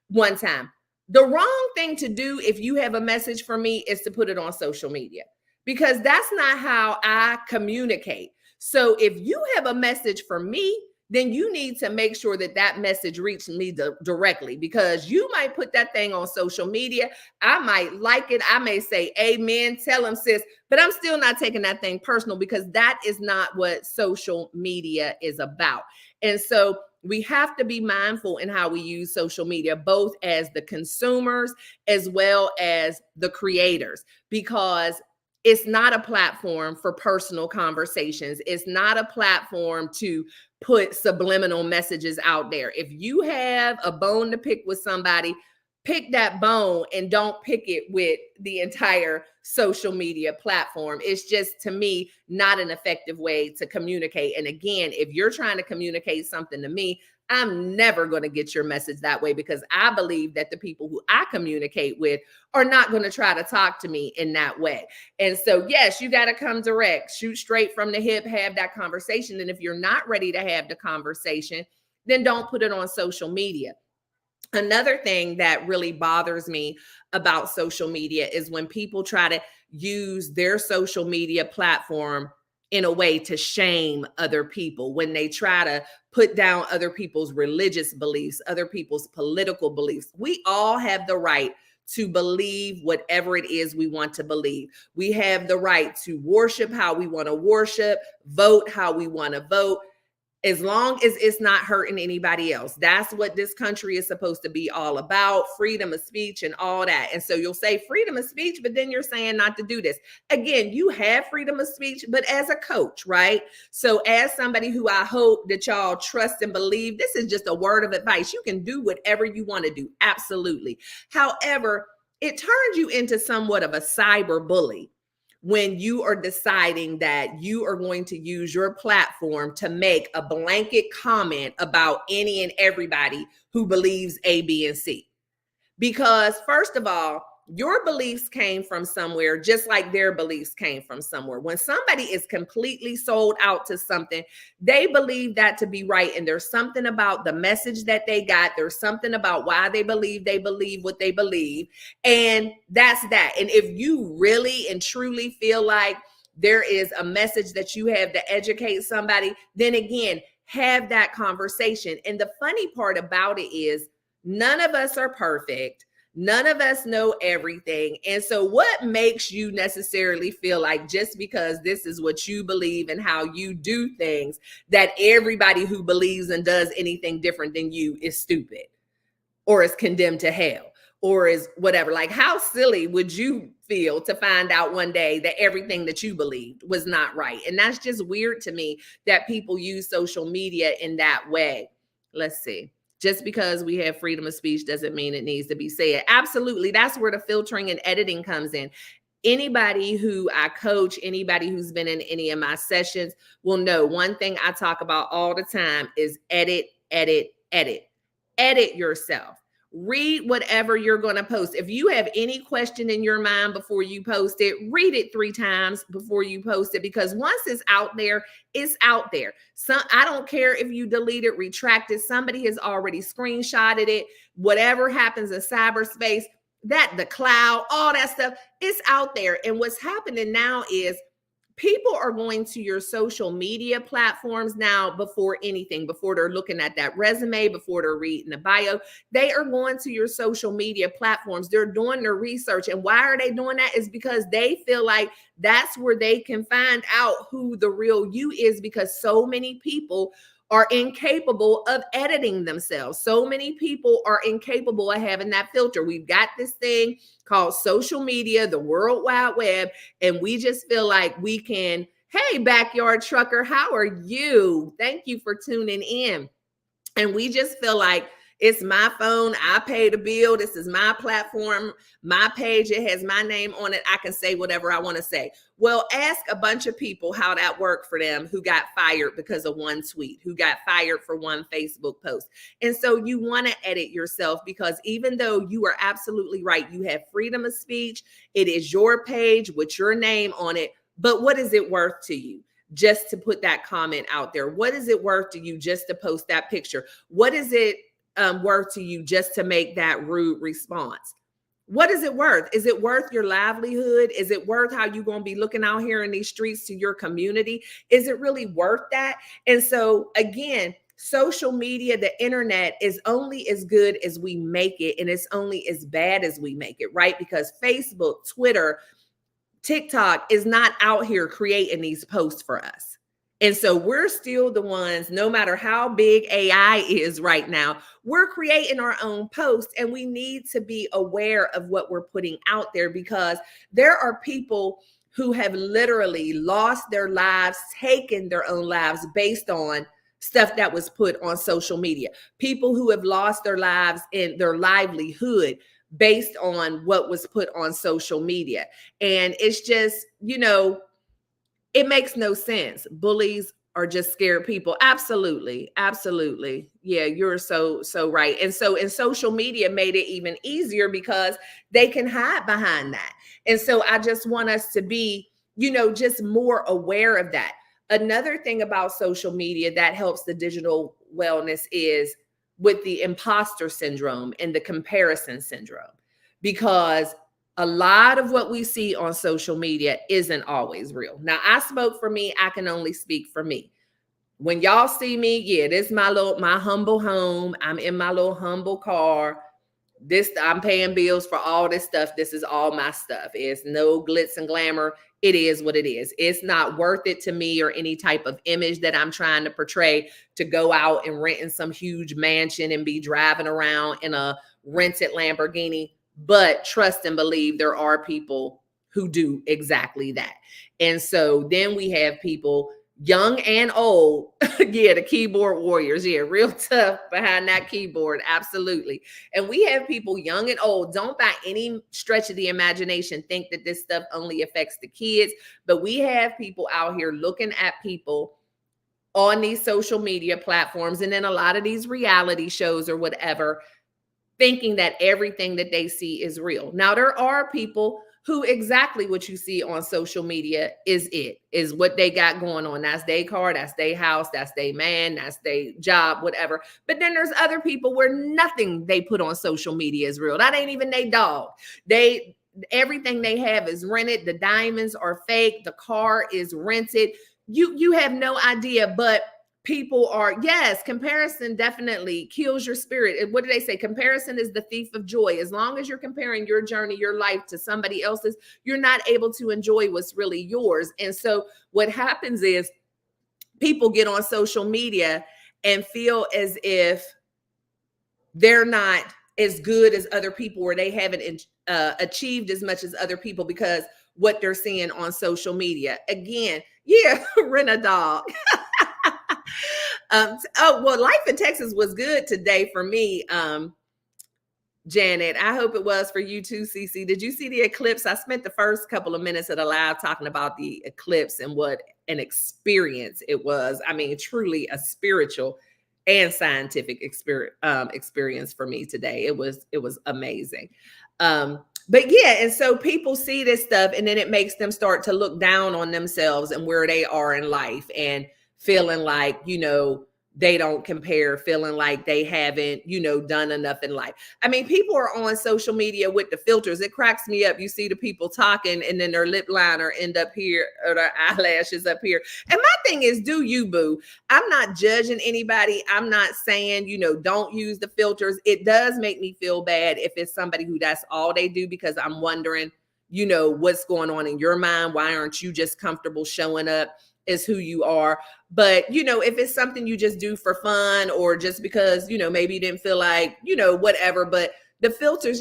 one time. The wrong thing to do if you have a message for me is to put it on social media, because that's not how I communicate. So if you have a message for me, then you need to make sure that that message reaches me directly, because you might put that thing on social media. I might like it. I may say, amen, tell them, sis, but I'm still not taking that thing personal, because that is not what social media is about. And so we have to be mindful in how we use social media, both as the consumers as well as the creators, because it's not a platform for personal conversations. It's not a platform to put subliminal messages out there. If you have a bone to pick with somebody, pick that bone and don't pick it with the entire social media platform. It's just, to me, not an effective way to communicate. And again, if you're trying to communicate something to me, I'm never going to get your message that way, because I believe that the people who I communicate with are not going to try to talk to me in that way. And so, yes, you got to come direct, shoot straight from the hip, have that conversation. And if you're not ready to have the conversation, then don't put it on social media. Another thing that really bothers me about social media is when people try to use their social media platform in a way to shame other people, when they try to put down other people's religious beliefs, other people's political beliefs. We all have the right to believe whatever it is we want to believe. We have the right to worship how we want to worship, vote how we want to vote, as long as it's not hurting anybody else. That's what this country is supposed to be all about, freedom of speech and all that. And so you'll say freedom of speech, but then you're saying not to do this. Again, you have freedom of speech, but as a coach, right? So as somebody who I hope that y'all trust and believe, this is just a word of advice. You can do whatever you want to do. Absolutely. However, it turns you into somewhat of a cyber bully when you are deciding that you are going to use your platform to make a blanket comment about any and everybody who believes A, B, and C. Because first of all, your beliefs came from somewhere, just like their beliefs came from somewhere. When somebody is completely sold out to something, they believe that to be right. And there's something about the message that they got. There's something about why they believe what they believe. And that's that. And if you really and truly feel like there is a message that you have to educate somebody, then again, have that conversation. And the funny part about it is, none of us are perfect. None of us know everything. And so what makes you necessarily feel like just because this is what you believe and how you do things, that everybody who believes and does anything different than you is stupid or is condemned to hell or is whatever? Like, how silly would you feel to find out one day that everything that you believed was not right? And that's just weird to me that people use social media in that way. Let's see. Just because we have freedom of speech doesn't mean it needs to be said. Absolutely. That's where the filtering and editing comes in. Anybody who I coach, anybody who's been in any of my sessions will know one thing I talk about all the time is edit, edit, edit. Edit yourself. read whatever you're going to post. If you have any question in your mind before you post it, read it 3 times before you post it, because once it's out there, it's out there. So I don't care if you delete it, retract it. Somebody has already screenshotted it. Whatever happens in cyberspace, that the cloud, all that stuff, it's out there. And what's happening now is people are going to your social media platforms now before anything, before they're looking at that resume, before they're reading the bio. They are going to your social media platforms. They're doing their research. And why are they doing that? Is because they feel like that's where they can find out who the real you is, because so many people are incapable of editing themselves. So many people are incapable of having that filter. We've got this thing called social media, the World Wide Web, and we just feel like we can, hey, backyard trucker, how are you? Thank you for tuning in. And we just feel like it's my phone. I pay the bill. This is my platform, my page. It has my name on it. I can say whatever I want to say. Well, ask a bunch of people how that worked for them who got fired because of one tweet, who got fired for one Facebook post. And so you want to edit yourself, because even though you are absolutely right, you have freedom of speech. It is your page with your name on it. But what is it worth to you just to put that comment out there? What is it worth to you just to post that picture? What is it worth to you just to make that rude response? What is it worth? Is it worth your livelihood? Is it worth how you're going to be looking out here in these streets to your community? Is it really worth that? And so again, social media, the internet is only as good as we make it, and it's only as bad as we make it, right? Because Facebook, Twitter, TikTok is not out here creating these posts for us. And so we're still the ones, no matter how big AI is right now, we're creating our own posts, and we need to be aware of what we're putting out there, because there are people who have literally lost their lives, taken their own lives based on stuff that was put on social media. People who have lost their lives and their livelihood based on what was put on social media. And it's just, it makes no sense. Bullies are just scared people. Absolutely. Absolutely. Yeah, you're so right. And so in social media made it even easier because they can hide behind that. And so I just want us to be, just more aware of that. Another thing about social media that helps the digital wellness is with the imposter syndrome and the comparison syndrome, because a lot of what we see on social media isn't always real. Now, I spoke for me. I can only speak for me. When y'all see me, yeah, this is my humble home. I'm in my little humble car. I'm paying bills for all this stuff. This is all my stuff. It's no glitz and glamour. It is what it is. It's not worth it to me, or any type of image that I'm trying to portray, to go out and rent in some huge mansion and be driving around in a rented Lamborghini. But trust and believe, there are people who do exactly that. And so then we have people, young and old, yeah, the keyboard warriors, yeah, real tough behind that keyboard, absolutely. And we have people young and old. Don't by any stretch of the imagination think that this stuff only affects the kids, but we have people out here looking at people on these social media platforms, and then a lot of these reality shows or whatever, thinking that everything that they see is real. Now, there are people who exactly what you see on social media is what they got going on. That's their car, that's their house, that's their man, that's their job, whatever. But then there's other people where nothing they put on social media is real. That ain't even their dog. Everything they have is rented. The diamonds are fake. The car is rented. You have no idea, but people are, yes, comparison definitely kills your spirit. What do they say? Comparison is the thief of joy. As long as you're comparing your journey, your life to somebody else's, you're not able to enjoy what's really yours. And so what happens is people get on social media and feel as if they're not as good as other people, or they haven't achieved as much as other people because what they're seeing on social media. Again, yeah, rent a dog. Well, life in Texas was good today for me, Janet. I hope it was for you too, Cece. Did you see the eclipse? I spent the first couple of minutes of the live talking about the eclipse and what an experience it was. I mean, truly a spiritual and scientific experience for me today. It was amazing. But yeah, and so people see this stuff and then it makes them start to look down on themselves and where they are in life and feeling like, they don't compare, feeling like they haven't, done enough in life. I mean, people are on social media with the filters. It cracks me up. You see the people talking and then their lip liner end up here or their eyelashes up here. And my thing is, do you, boo? I'm not judging anybody. I'm not saying, don't use the filters. It does make me feel bad if it's somebody who that's all they do, because I'm wondering, what's going on in your mind. Why aren't you just comfortable showing up as who you are? But, if it's something you just do for fun or just because, maybe you didn't feel like, whatever, but the filters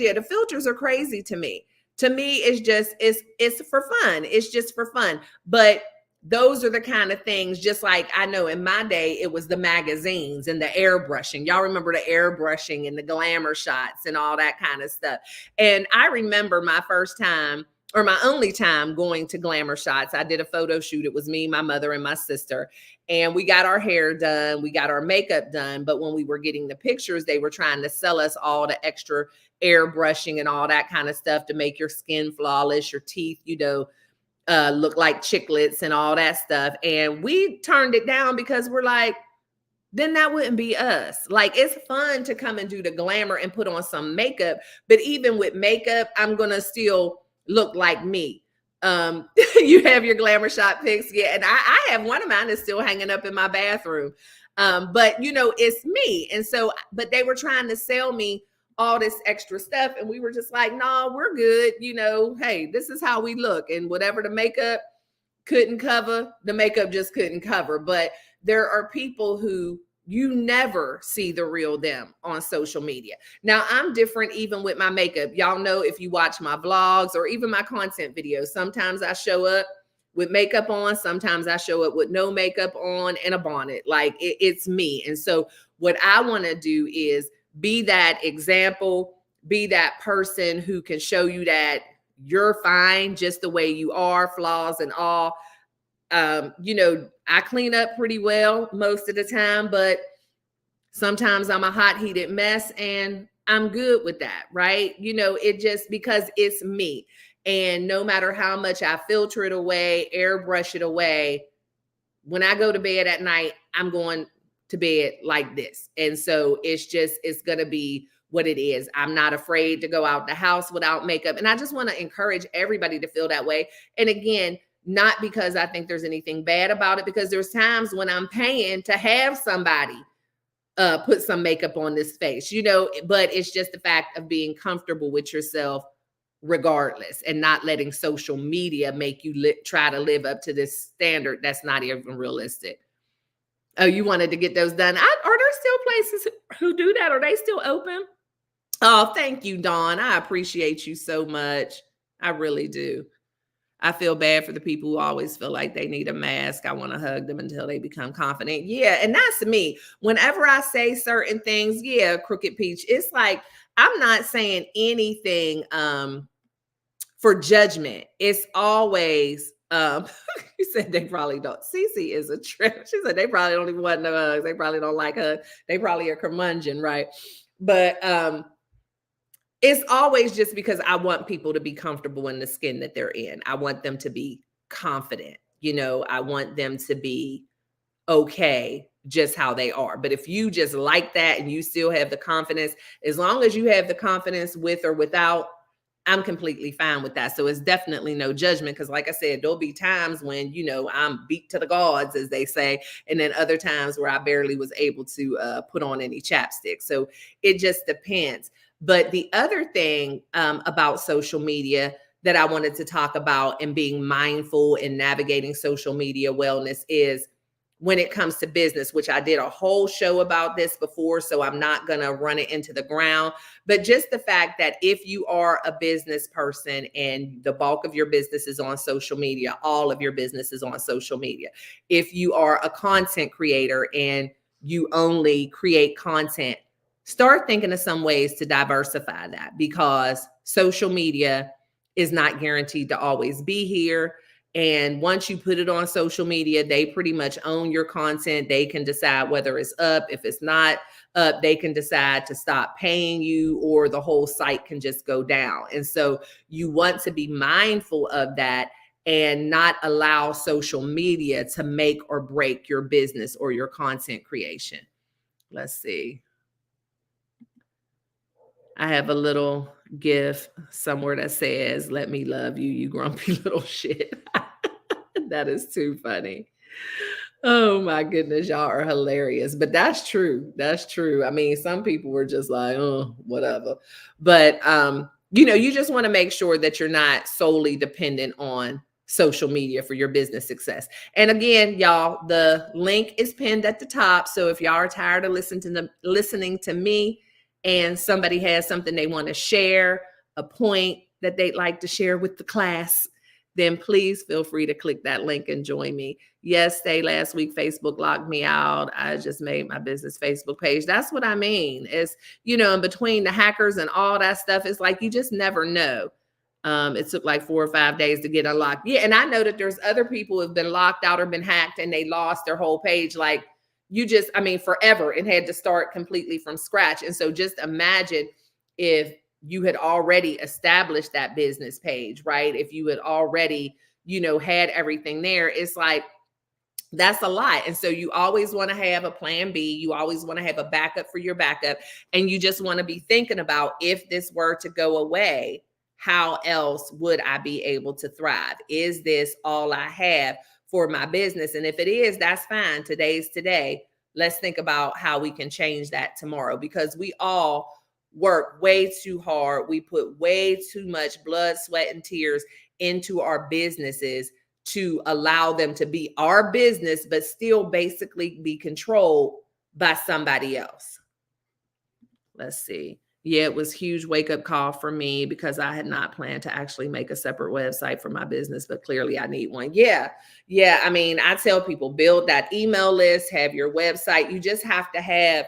are crazy to me. To me, it's for fun. It's just for fun. But those are the kind of things, just like I know in my day, it was the magazines and the airbrushing. Y'all remember the airbrushing and the glamour shots and all that kind of stuff. And I remember my first time, or my only time, going to glamour shots. I did a photo shoot. It was me, my mother, and my sister. And we got our hair done. We got our makeup done. But when we were getting the pictures, they were trying to sell us all the extra airbrushing and all that kind of stuff to make your skin flawless, your teeth, look like chiclets and all that stuff. And we turned it down because we're like, then that wouldn't be us. Like, it's fun to come and do the glamour and put on some makeup. But even with makeup, I'm going to still look like me. You have your glamour shot pics. Yeah. And I have one of mine that's still hanging up in my bathroom. But it's me. And so, but they were trying to sell me all this extra stuff. And we were just like, no, we're good. Hey, this is how we look. And whatever the makeup couldn't cover, the makeup just couldn't cover. But there are people who you never see the real them on social media. Now, I'm different even with my makeup. Y'all know, if you watch my vlogs or even my content videos, sometimes I show up with makeup on. Sometimes I show up with no makeup on and a bonnet. Like, it's me. And so what I want to do is be that example, be that person who can show you that you're fine just the way you are, flaws and all. I clean up pretty well most of the time, but sometimes I'm a hot heated mess and I'm good with that, right? It just, because it's me. And no matter how much I filter it away, airbrush it away, when I go to bed at night, I'm going to bed like this. And so it's going to be what it is. I'm not afraid to go out the house without makeup. And I just want to encourage everybody to feel that way. And again, not because I think there's anything bad about it, because there's times when I'm paying to have somebody put some makeup on this face, but it's just the fact of being comfortable with yourself regardless, and not letting social media make you try to live up to this standard that's not even realistic. Oh, you wanted to get those done. Are there still places who do that? Are they still open? Oh, thank you, Dawn. I appreciate you so much. I really do. I feel bad for the people who always feel like they need a mask. I want to hug them until they become confident. Yeah, and that's me. Whenever I say certain things, yeah, Crooked Peach, it's like I'm not saying anything for judgment. It's always, you said they probably don't. Cece is a trip. She said they probably don't even want no hugs. They probably don't like hugs. They probably are curmudgeon, right? But it's always just because I want people to be comfortable in the skin that they're in. I want them to be confident. I want them to be okay just how they are. But if you just like that and you still have the confidence, as long as you have the confidence with or without, I'm completely fine with that. So it's definitely no judgment, because like I said, there'll be times when, I'm beat to the gods, as they say, and then other times where I barely was able to put on any chapstick. So it just depends. But the other thing about social media that I wanted to talk about and being mindful in navigating social media wellness is when it comes to business, which I did a whole show about this before, so I'm not going to run it into the ground. But just the fact that if you are a business person and the bulk of your business is on social media, all of your business is on social media. If you are a content creator and you only create content, start thinking of some ways to diversify that, because social media is not guaranteed to always be here. And once you put it on social media, they pretty much own your content. They can decide whether it's up. If it's not up, they can decide to stop paying you, or the whole site can just go down. And so you want to be mindful of that and not allow social media to make or break your business or your content creation. Let's see. I have a little GIF somewhere that says, "Let me love you, you grumpy little shit." That is too funny. Oh my goodness, y'all are hilarious. But that's true. That's true. I mean, some people were just like, oh, whatever. But you just want to make sure that you're not solely dependent on social media for your business success. And again, y'all, the link is pinned at the top. So if y'all are tired of listening to me and somebody has something they want to share, a point that they'd like to share with the class, then please feel free to click that link and join me. Yes, last week, Facebook locked me out. I just made my business Facebook page. That's what I mean. It's, in between the hackers and all that stuff, it's like, you just never know. It took like 4 or 5 days to get unlocked. Yeah. And I know that there's other people who have been locked out or been hacked and they lost their whole page. Like forever, and had to start completely from scratch. And so just imagine if you had already established that business page, right? If you had already, had everything there, it's like, that's a lot. And so you always want to have a plan B. You always want to have a backup for your backup. And you just want to be thinking about, if this were to go away, how else would I be able to thrive? Is this all I have for my business? And if it is, that's fine. Today's today. Let's think about how we can change that tomorrow, because we all work way too hard. We put way too much blood, sweat, and tears into our businesses to allow them to be our business, but still basically be controlled by somebody else. Let's see. Yeah, it was a huge wake-up call for me, because I had not planned to actually make a separate website for my business, but clearly I need one. Yeah. I mean, I tell people, build that email list, have your website. You just have to have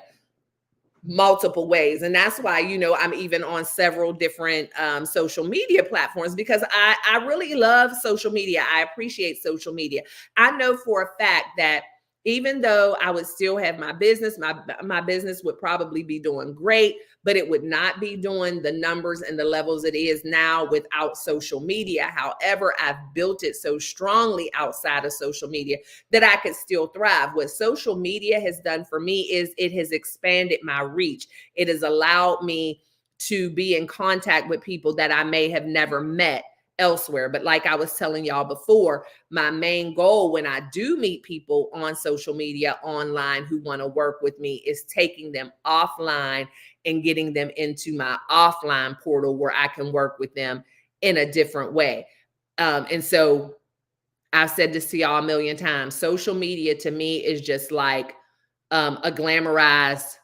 multiple ways. And that's why, I'm even on several different social media platforms, because I really love social media. I appreciate social media. I know for a fact that even though I would still have my business, my business would probably be doing great, but it would not be doing the numbers and the levels it is now without social media. However, I've built it so strongly outside of social media that I could still thrive. What social media has done for me is it has expanded my reach. It has allowed me to be in contact with people that I may have never met elsewhere. But like I was telling y'all before, my main goal when I do meet people on social media, online, who want to work with me, is taking them offline and getting them into my offline portal where I can work with them in a different way. And so I've said this to y'all a million times. Social media to me is just like a glamorized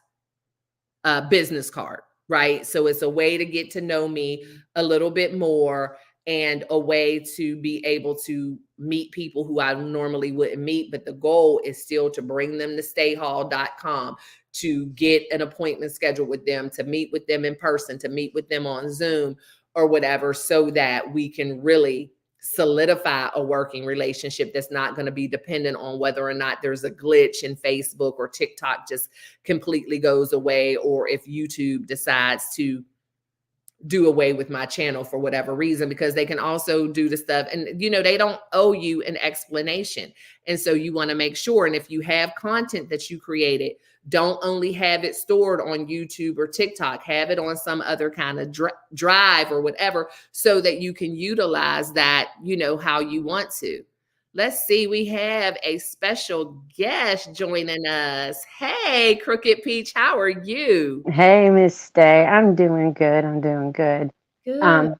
business card, right? So it's a way to get to know me a little bit more, and a way to be able to meet people who I normally wouldn't meet. But the goal is still to bring them to stayhall.com, to get an appointment scheduled with them, to meet with them in person, to meet with them on Zoom or whatever, so that we can really solidify a working relationship that's not going to be dependent on whether or not there's a glitch in Facebook, or TikTok just completely goes away, or if YouTube decides to do away with my channel for whatever reason, because they can also do the stuff, and they don't owe you an explanation. And so you want to make sure, and if you have content that you created, don't only have it stored on YouTube or TikTok, have it on some other kind of drive or whatever, so that you can utilize that, how you want to. Let's see, we have a special guest joining us. Hey, Crooked Peach, how are you? Hey, Miss Stae. I'm doing good. Good. All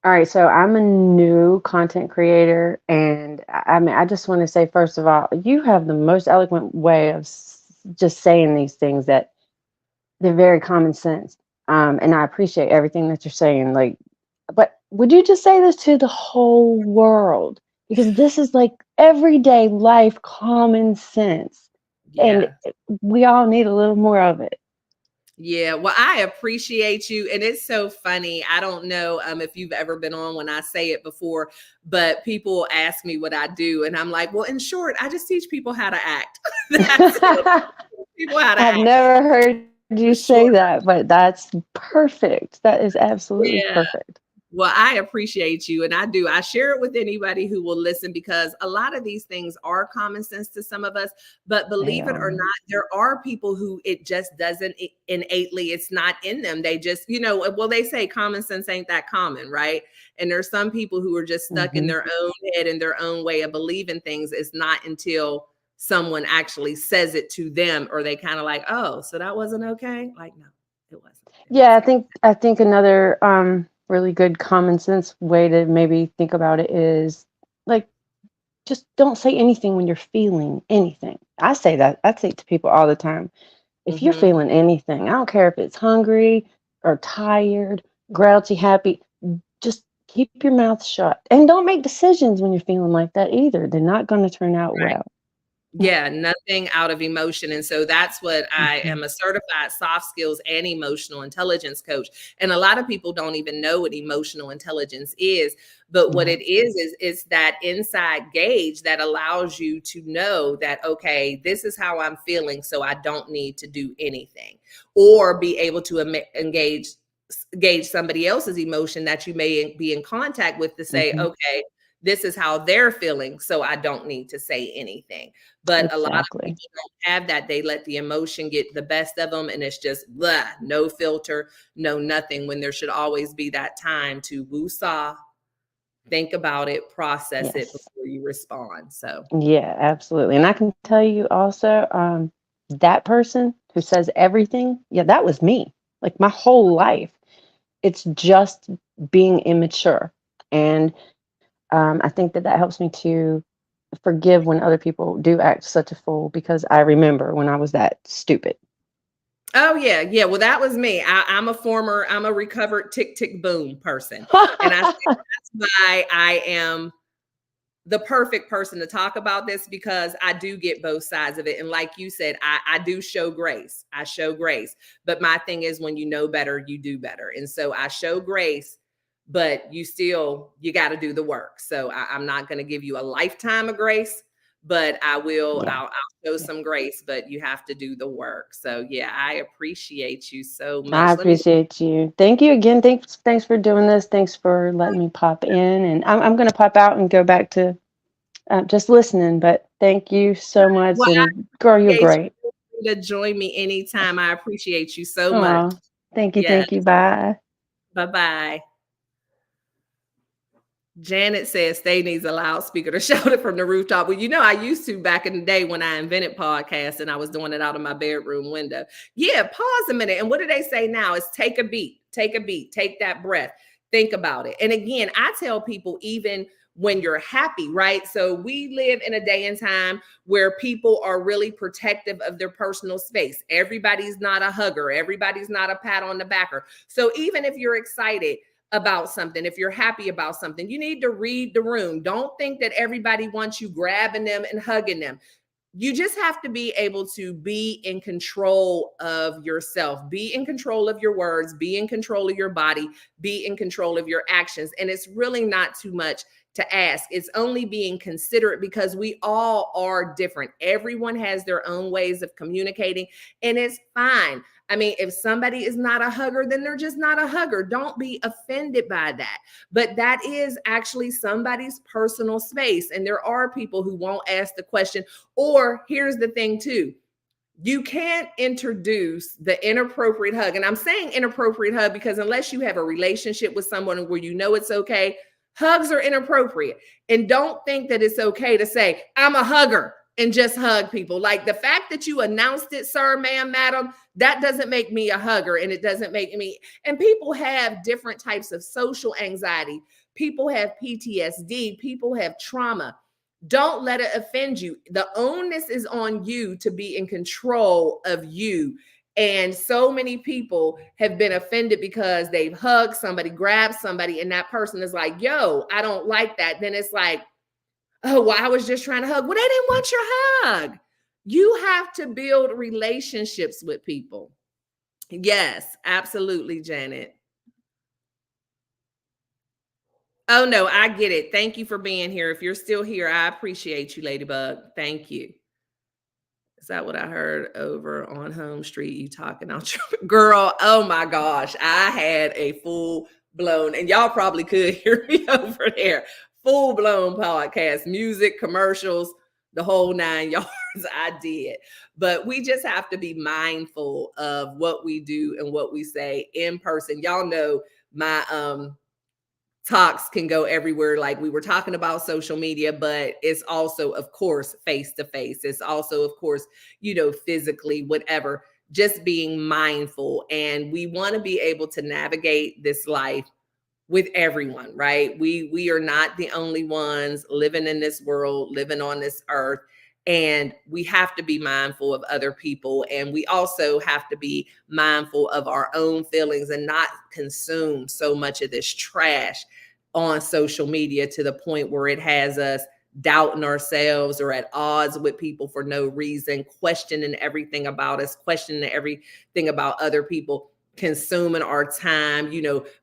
right, so I'm a new content creator, and I just want to say, first of all, you have the most eloquent way of just saying these things that they're very common sense. And I appreciate everything that you're saying. But would you just say this to the whole world? Because this is like everyday life common sense, Yeah. and we all need a little more of it. Yeah, well, I appreciate you. And it's so funny. I don't know if you've ever been on when I say it before, but people ask me what I do. And I'm like, well, in short, I just teach people how to act. That's it. People how to I've act. never heard you In say short. that, but that's perfect. That is absolutely Yeah. perfect. Well, I appreciate you. And I do. I share it with anybody who will listen because a lot of these things are common sense to some of us. But They believe it or are. not, there are people who it just doesn't innately, it's not in them. They just, well, they say common sense ain't that common, right? And there's some people who are just stuck in Mhm. their own head and their own way of believing things. It's not until someone actually says it to them or they kind of like, oh, so that wasn't okay? Like, no, it wasn't. It Yeah, wasn't. I think another really good common sense way to maybe think about it is like just don't say anything when you're feeling anything. I say that. I say it to people all the time. If you're Mm-hmm. feeling anything, I don't care if it's hungry or tired, grouchy, happy, just keep your mouth shut. And don't make decisions when you're feeling like that either. They're not going to turn out well. Yeah, nothing out of emotion. And so that's what I Mhm. am, a certified soft skills and emotional intelligence coach. And a lot of people don't even know what emotional intelligence is. But what Yeah. it is it's that inside gauge that allows you to know that, okay, this is how I'm feeling. So I don't need to do anything, or be able to gauge somebody else's emotion that you may be in contact with to say, Mhm. okay, this is how they're feeling. So I don't need to say anything. But a lot of Exactly. people don't have that. They let the emotion get the best of them, and it's just blah, no filter, no nothing, when there should always be that time to woo-saw, think about it, process it Yes. before you respond. So, Yeah, absolutely. And I can tell you also, that person who says everything, yeah, that was me. Like my whole life. It's just being immature. And I think that that helps me to forgive when other people do act such a fool because I remember when I was that stupid. oh yeah, yeah. Well, that was me. I'm a recovered tick tick boom person. And I think that's why I am the perfect person to talk about this, because I do get both sides of it. And like you said, I do show grace. I show grace. But my thing is, when you know better, you do better. And so I show grace, but you got to do the work. So I'm not going to give you a lifetime of grace, but Yeah, I'll show some grace, but you have to do the work. So yeah, I appreciate you so I much. Let me appreciate you. Thank you again. Thanks for doing this. Thanks for letting me pop in. And I'm going to pop out and go back to just listening. But thank you so much. well, And girl, you're appreciate great. you to join me anytime. I appreciate you so much. Oh, thank you. Yes. Thank you. Bye. Bye-bye. Janet says Stae needs a loudspeaker to shout it from the rooftop. Well, I used to back in the day when I invented podcasts and I was doing it out of my bedroom window. Yeah, pause a minute. And what do they say now? Is take a beat, take that breath, think about it. And again, I tell people, even when you're happy, right? So we live in a day and time where people are really protective of their personal space. Everybody's not a hugger, everybody's not a pat on the backer. So even if you're excited about something, if you're happy about something, you need to read the room. Don't think that everybody wants you grabbing them and hugging them. You just have to be able to be in control of yourself, be in control of your words, be in control of your body, be in control of your actions. And it's really not too much to ask. It's only being considerate, because we all are different. Everyone has their own ways of communicating, and it's fine. I mean, if somebody is not a hugger, then they're just not a hugger. Don't be offended by that. But that is actually somebody's personal space. And there are people who won't ask the question. Or here's the thing, too. You can't introduce the inappropriate hug. And I'm saying inappropriate hug because unless you have a relationship with someone where it's okay, hugs are inappropriate. And don't think that it's okay to say, I'm a hugger, and just hug people. Like, the fact that you announced it, sir, ma'am, madam, that doesn't make me a hugger. And it doesn't make me, and people have different types of social anxiety. People have PTSD, people have trauma. Don't let it offend you. The onus is on you to be in control of you. And so many people have been offended because they've hugged somebody, grabbed somebody, and that person is like, yo, I don't like that. Then it's like, oh, well, I was just trying to hug. Well, they didn't want your hug. You have to build relationships with people. Yes, absolutely, Janet. Oh no, I get it. Thank you for being here. If you're still here, I appreciate you, Ladybug. Thank you. Is that what I heard over on Home Street? You talking out your girl? Oh my gosh, I had a full blown, and y'all probably could hear me over there. Full blown podcast, music, commercials, the whole 9 yards. I did, but we just have to be mindful of what we do and what we say in person. Y'all know my talks can go everywhere. Like we were talking about social media, but it's also, of course, face to face. It's also, of course, physically, whatever, just being mindful. And we want to be able to navigate this life with everyone, right? We are not the only ones living in this world, living on this earth. And we have to be mindful of other people. And we also have to be mindful of our own feelings and not consume so much of this trash on social media to the point where it has us doubting ourselves or at odds with people for no reason, questioning everything about us, questioning everything about other people, consuming our time,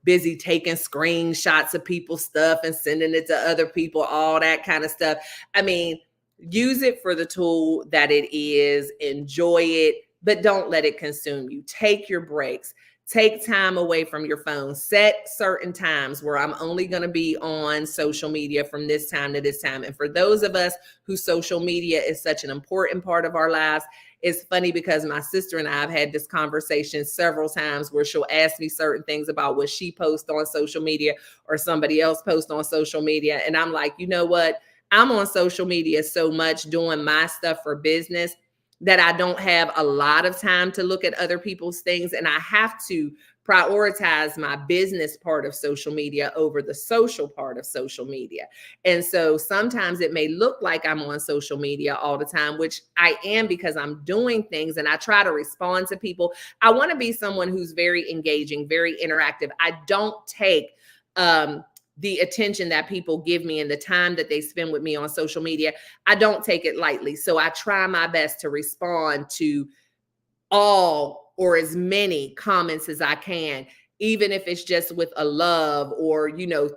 busy taking screenshots of people's stuff and sending it to other people, all that kind of stuff. I mean, use it for the tool that it is, enjoy it, but don't let it consume you. Take your breaks. Take time away from your phone. Set certain times where I'm only going to be on social media from this time to this time. And for those of us who social media is such an important part of our lives, it's funny because my sister and I have had this conversation several times where she'll ask me certain things about what she posts on social media or somebody else posts on social media. And I'm like, you know what? I'm on social media so much doing my stuff for business that I don't have a lot of time to look at other people's things. And I have to prioritize my business part of social media over the social part of social media. And so sometimes it may look like I'm on social media all the time, which I am because I'm doing things and I try to respond to people. I want to be someone who's very engaging, very interactive. I don't take the attention that people give me and the time that they spend with me on social media, I don't take it lightly. So I try my best to respond to all or as many comments as I can, even if it's just with a love or,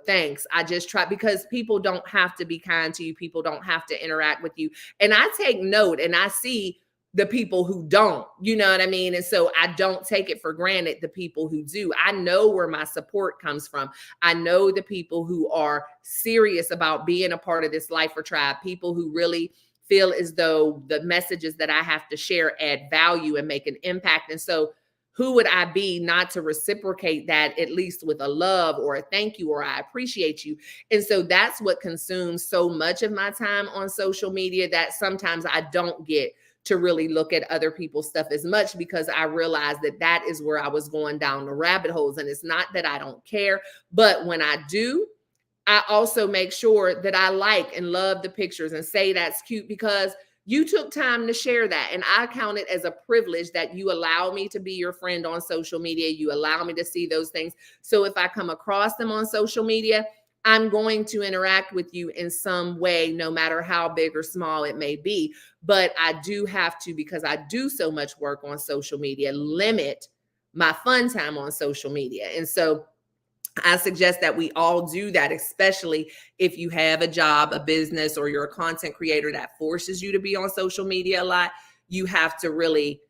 thanks. I just try, because people don't have to be kind to you. People don't have to interact with you. And I take note and I see the people who don't, you know what I mean? And so I don't take it for granted, the people who do. I know where my support comes from. I know the people who are serious about being a part of this Life or Tribe, people who really feel as though the messages that I have to share add value and make an impact. And so who would I be not to reciprocate that, at least with a love or a thank you or I appreciate you? And so that's what consumes so much of my time on social media, that sometimes I don't get to really look at other people's stuff as much, because I realized that that is where I was going down the rabbit holes. And it's not that I don't care, but when I do, I also make sure that I like and love the pictures and say that's cute because you took time to share that. And I count it as a privilege that you allow me to be your friend on social media. You allow me to see those things. So if I come across them on social media, I'm going to interact with you in some way, no matter how big or small it may be. But I do have to, because I do so much work on social media, limit my fun time on social media. And so I suggest that we all do that, especially if you have a job, a business, or you're a content creator that forces you to be on social media a lot. You have to really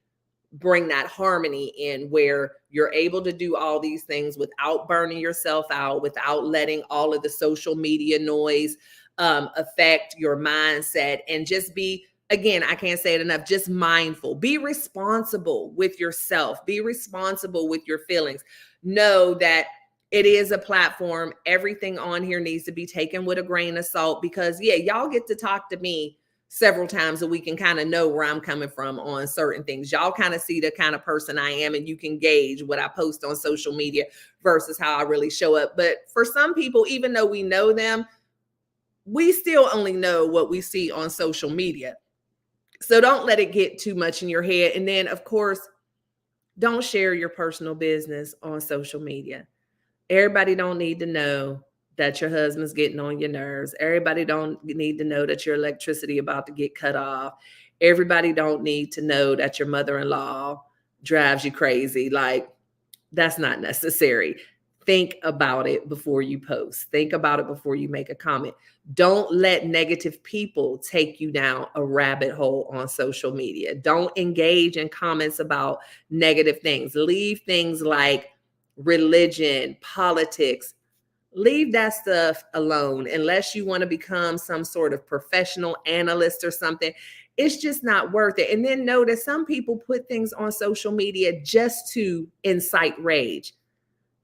bring that harmony in where you're able to do all these things without burning yourself out, without letting all of the social media noise affect your mindset, and just be, again, I can't say it enough, just mindful. Be responsible with yourself. Be responsible with your feelings. Know that it is a platform. Everything on here needs to be taken with a grain of salt, because y'all get to talk to me several times a week and kind of know where I'm coming from on certain things. Y'all kind of see the kind of person I am, and you can gauge what I post on social media versus how I really show up. But for some people, even though we know them, we still only know what we see on social media. So don't let it get too much in your head. And then, of course, don't share your personal business on social media. Everybody don't need to know that your husband's getting on your nerves. Everybody don't need to know that your electricity about to get cut off. Everybody don't need to know that your mother-in-law drives you crazy. Like, that's not necessary. Think about it before you post. Think about it before you make a comment. Don't let negative people take you down a rabbit hole on social media. Don't engage in comments about negative things. Leave things like religion, politics. Leave that stuff alone unless you want to become some sort of professional analyst or something. It's just not worth it. And then know that some people put things on social media just to incite rage.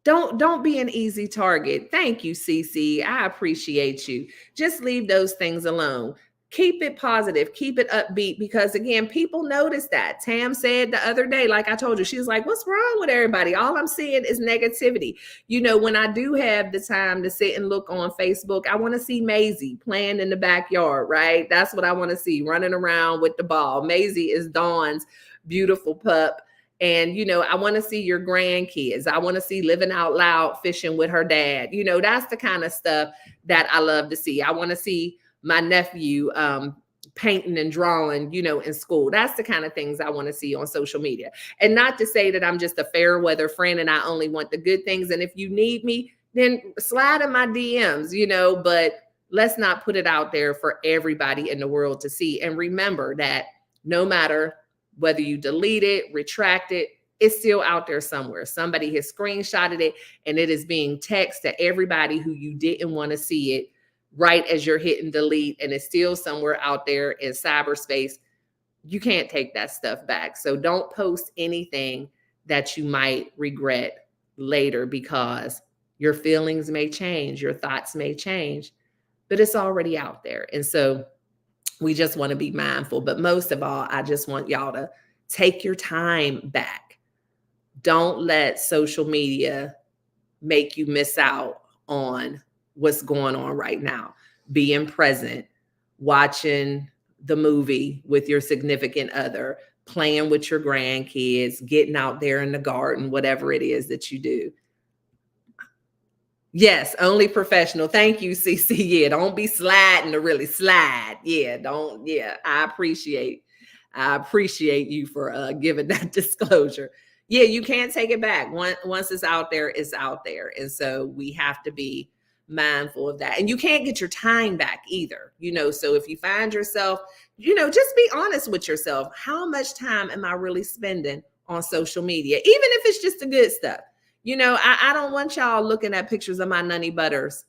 Don't be an easy target. Thank you, CC. I appreciate you. Just leave those things alone. Keep it positive, keep it upbeat, because again, people notice that. Tam said the other day, like I told you, she was like, what's wrong with everybody? All I'm seeing is negativity. You know, when I do have the time to sit and look on Facebook, I want to see Maisie playing in the backyard, right? That's what I want to see, running around with the ball. Maisie is Dawn's beautiful pup. And, you know, I want to see your grandkids. I want to see Living Out Loud fishing with her dad. You know, that's the kind of stuff that I love to see. I want to see my nephew painting and drawing, you know, in school. That's the kind of things I want to see on social media. And not to say that I'm just a fair weather friend and I only want the good things. And if you need me, then slide in my DMs, you know, but let's not put it out there for everybody in the world to see. And remember that no matter whether you delete it, retract it, it's still out there somewhere. Somebody has screenshotted it and it is being texted to everybody who you didn't want to see it right as you're hitting delete, and it's still somewhere out there in cyberspace. You can't take that stuff back. So don't post anything that you might regret later, because your feelings may change, your thoughts may change, but it's already out there. And so we just want to be mindful. But most of all, I just want y'all to take your time back. Don't let social media make you miss out on what's going on right now. Being present, watching the movie with your significant other, playing with your grandkids, getting out there in the garden, whatever it is that you do. Yes, only professional. Thank you, CC. Yeah, don't be sliding to really slide. Yeah, don't. Yeah, I appreciate you for giving that disclosure. Yeah, you can't take it back. Once it's out there, it's out there. And so we have to be mindful of that. And you can't get your time back either. You know, so if you find yourself, you know, just be honest with yourself. How much time am I really spending on social media? Even if it's just the good stuff. You know, I don't want y'all looking at pictures of my Nunny Butters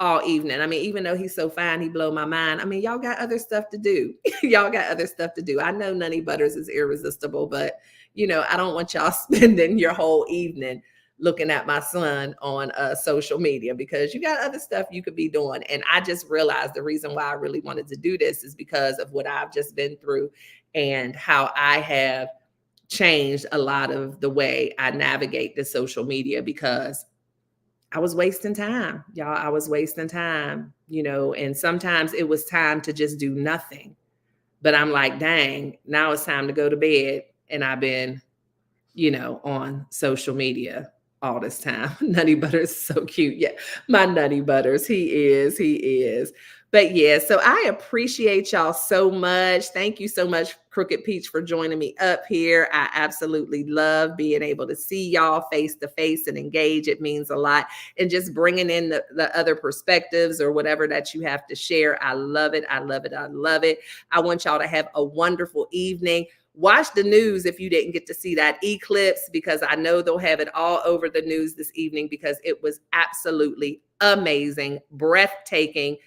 all evening. I mean, even though he's so fine, he blow my mind. I mean, y'all got other stuff to do. Y'all got other stuff to do. I know Nunny Butters is irresistible, but, you know, I don't want y'all spending your whole evening looking at my son on social media, because you got other stuff you could be doing. And I just realized the reason why I really wanted to do this is because of what I've just been through and how I have changed a lot of the way I navigate the social media, because I was wasting time, y'all. I was wasting time, you know, and sometimes it was time to just do nothing. But I'm like, dang, now it's time to go to bed. And I've been, you know, on social media all this time. Nutty Butters is so cute. Yeah, my Nutty Butters. He is. But yeah, so I appreciate y'all so much. Thank you so much, Crooked Peach, for joining me up here. I absolutely love being able to see y'all face to face and engage. It means a lot. And just bringing in the other perspectives or whatever that you have to share. I love it. I love it. I love it. I want y'all to have a wonderful evening. Watch the news if you didn't get to see that eclipse, because I know they'll have it all over the news this evening, because it was absolutely amazing, breathtaking.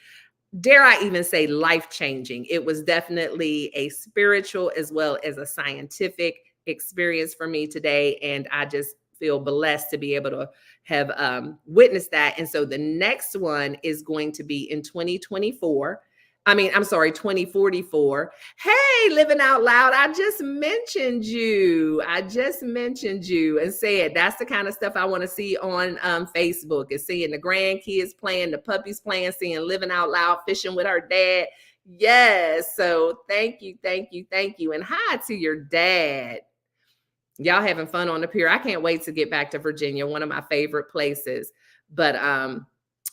Dare I even say life-changing. It was definitely a spiritual as well as a scientific experience for me today. And I just feel blessed to be able to have witnessed that. And so the next one is going to be in 2044. 2044. Hey, Living Out Loud. I just mentioned you and said that's the kind of stuff I want to see on Facebook, is seeing the grandkids playing, the puppies playing, seeing Living Out Loud fishing with her dad. Yes. So thank you. And hi to your dad. Y'all having fun on the pier. I can't wait to get back to Virginia, one of my favorite places. But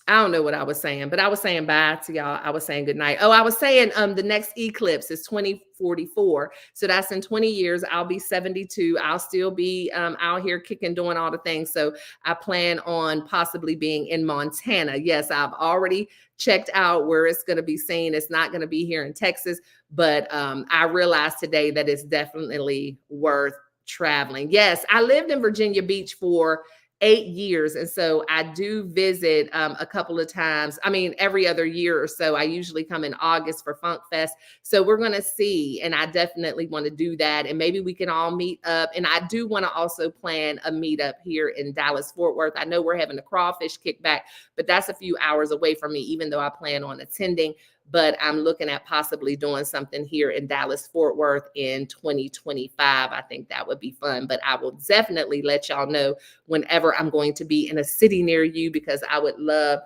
I don't know what I was saying, but I was saying bye to y'all. I was saying good night. Oh, I was saying the next eclipse is 2044. So that's in 20 years. I'll be 72. I'll still be out here kicking, doing all the things. So I plan on possibly being in Montana. Yes, I've already checked out where it's going to be seen. It's not going to be here in Texas, but I realized today that it's definitely worth traveling. Yes, I lived in Virginia Beach for 8 years. And so I do visit a couple of times. I mean, every other year or so. I usually come in August for Funk Fest. So we're going to see. And I definitely want to do that. And maybe we can all meet up. And I do want to also plan a meetup here in Dallas, Fort Worth. I know we're having a crawfish kickback, but that's a few hours away from me, even though I plan on attending. But I'm looking at possibly doing something here in Dallas, Fort Worth in 2025. I think that would be fun, but I will definitely let y'all know whenever I'm going to be in a city near you, because I would love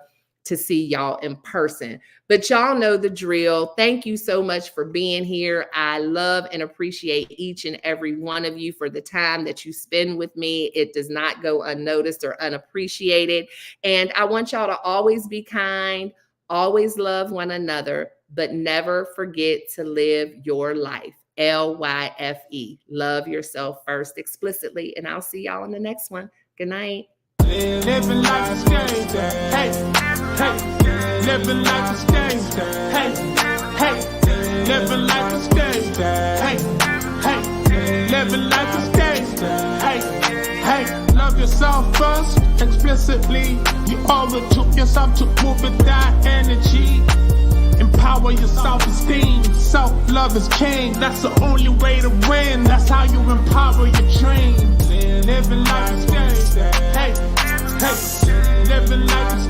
to see y'all in person. But y'all know the drill. Thank you so much for being here. I love and appreciate each and every one of you for the time that you spend with me. It does not go unnoticed or unappreciated. And I want y'all to always be kind, always love one another, but never forget to live your life. L-Y-F-E. Love yourself first explicitly. And I'll see y'all in the next one. Good night. Living life is game. Hey, hey. Living life is game. Hey, hey. Living life is game. Hey, hey. Living life is game. Hey, hey. Love yourself first, explicitly. You owe it to yourself to move with that energy. Empower your self-esteem. Self-love is king. That's the only way to win. That's how you empower your dream. Living life is game. Hey, hey. Living life is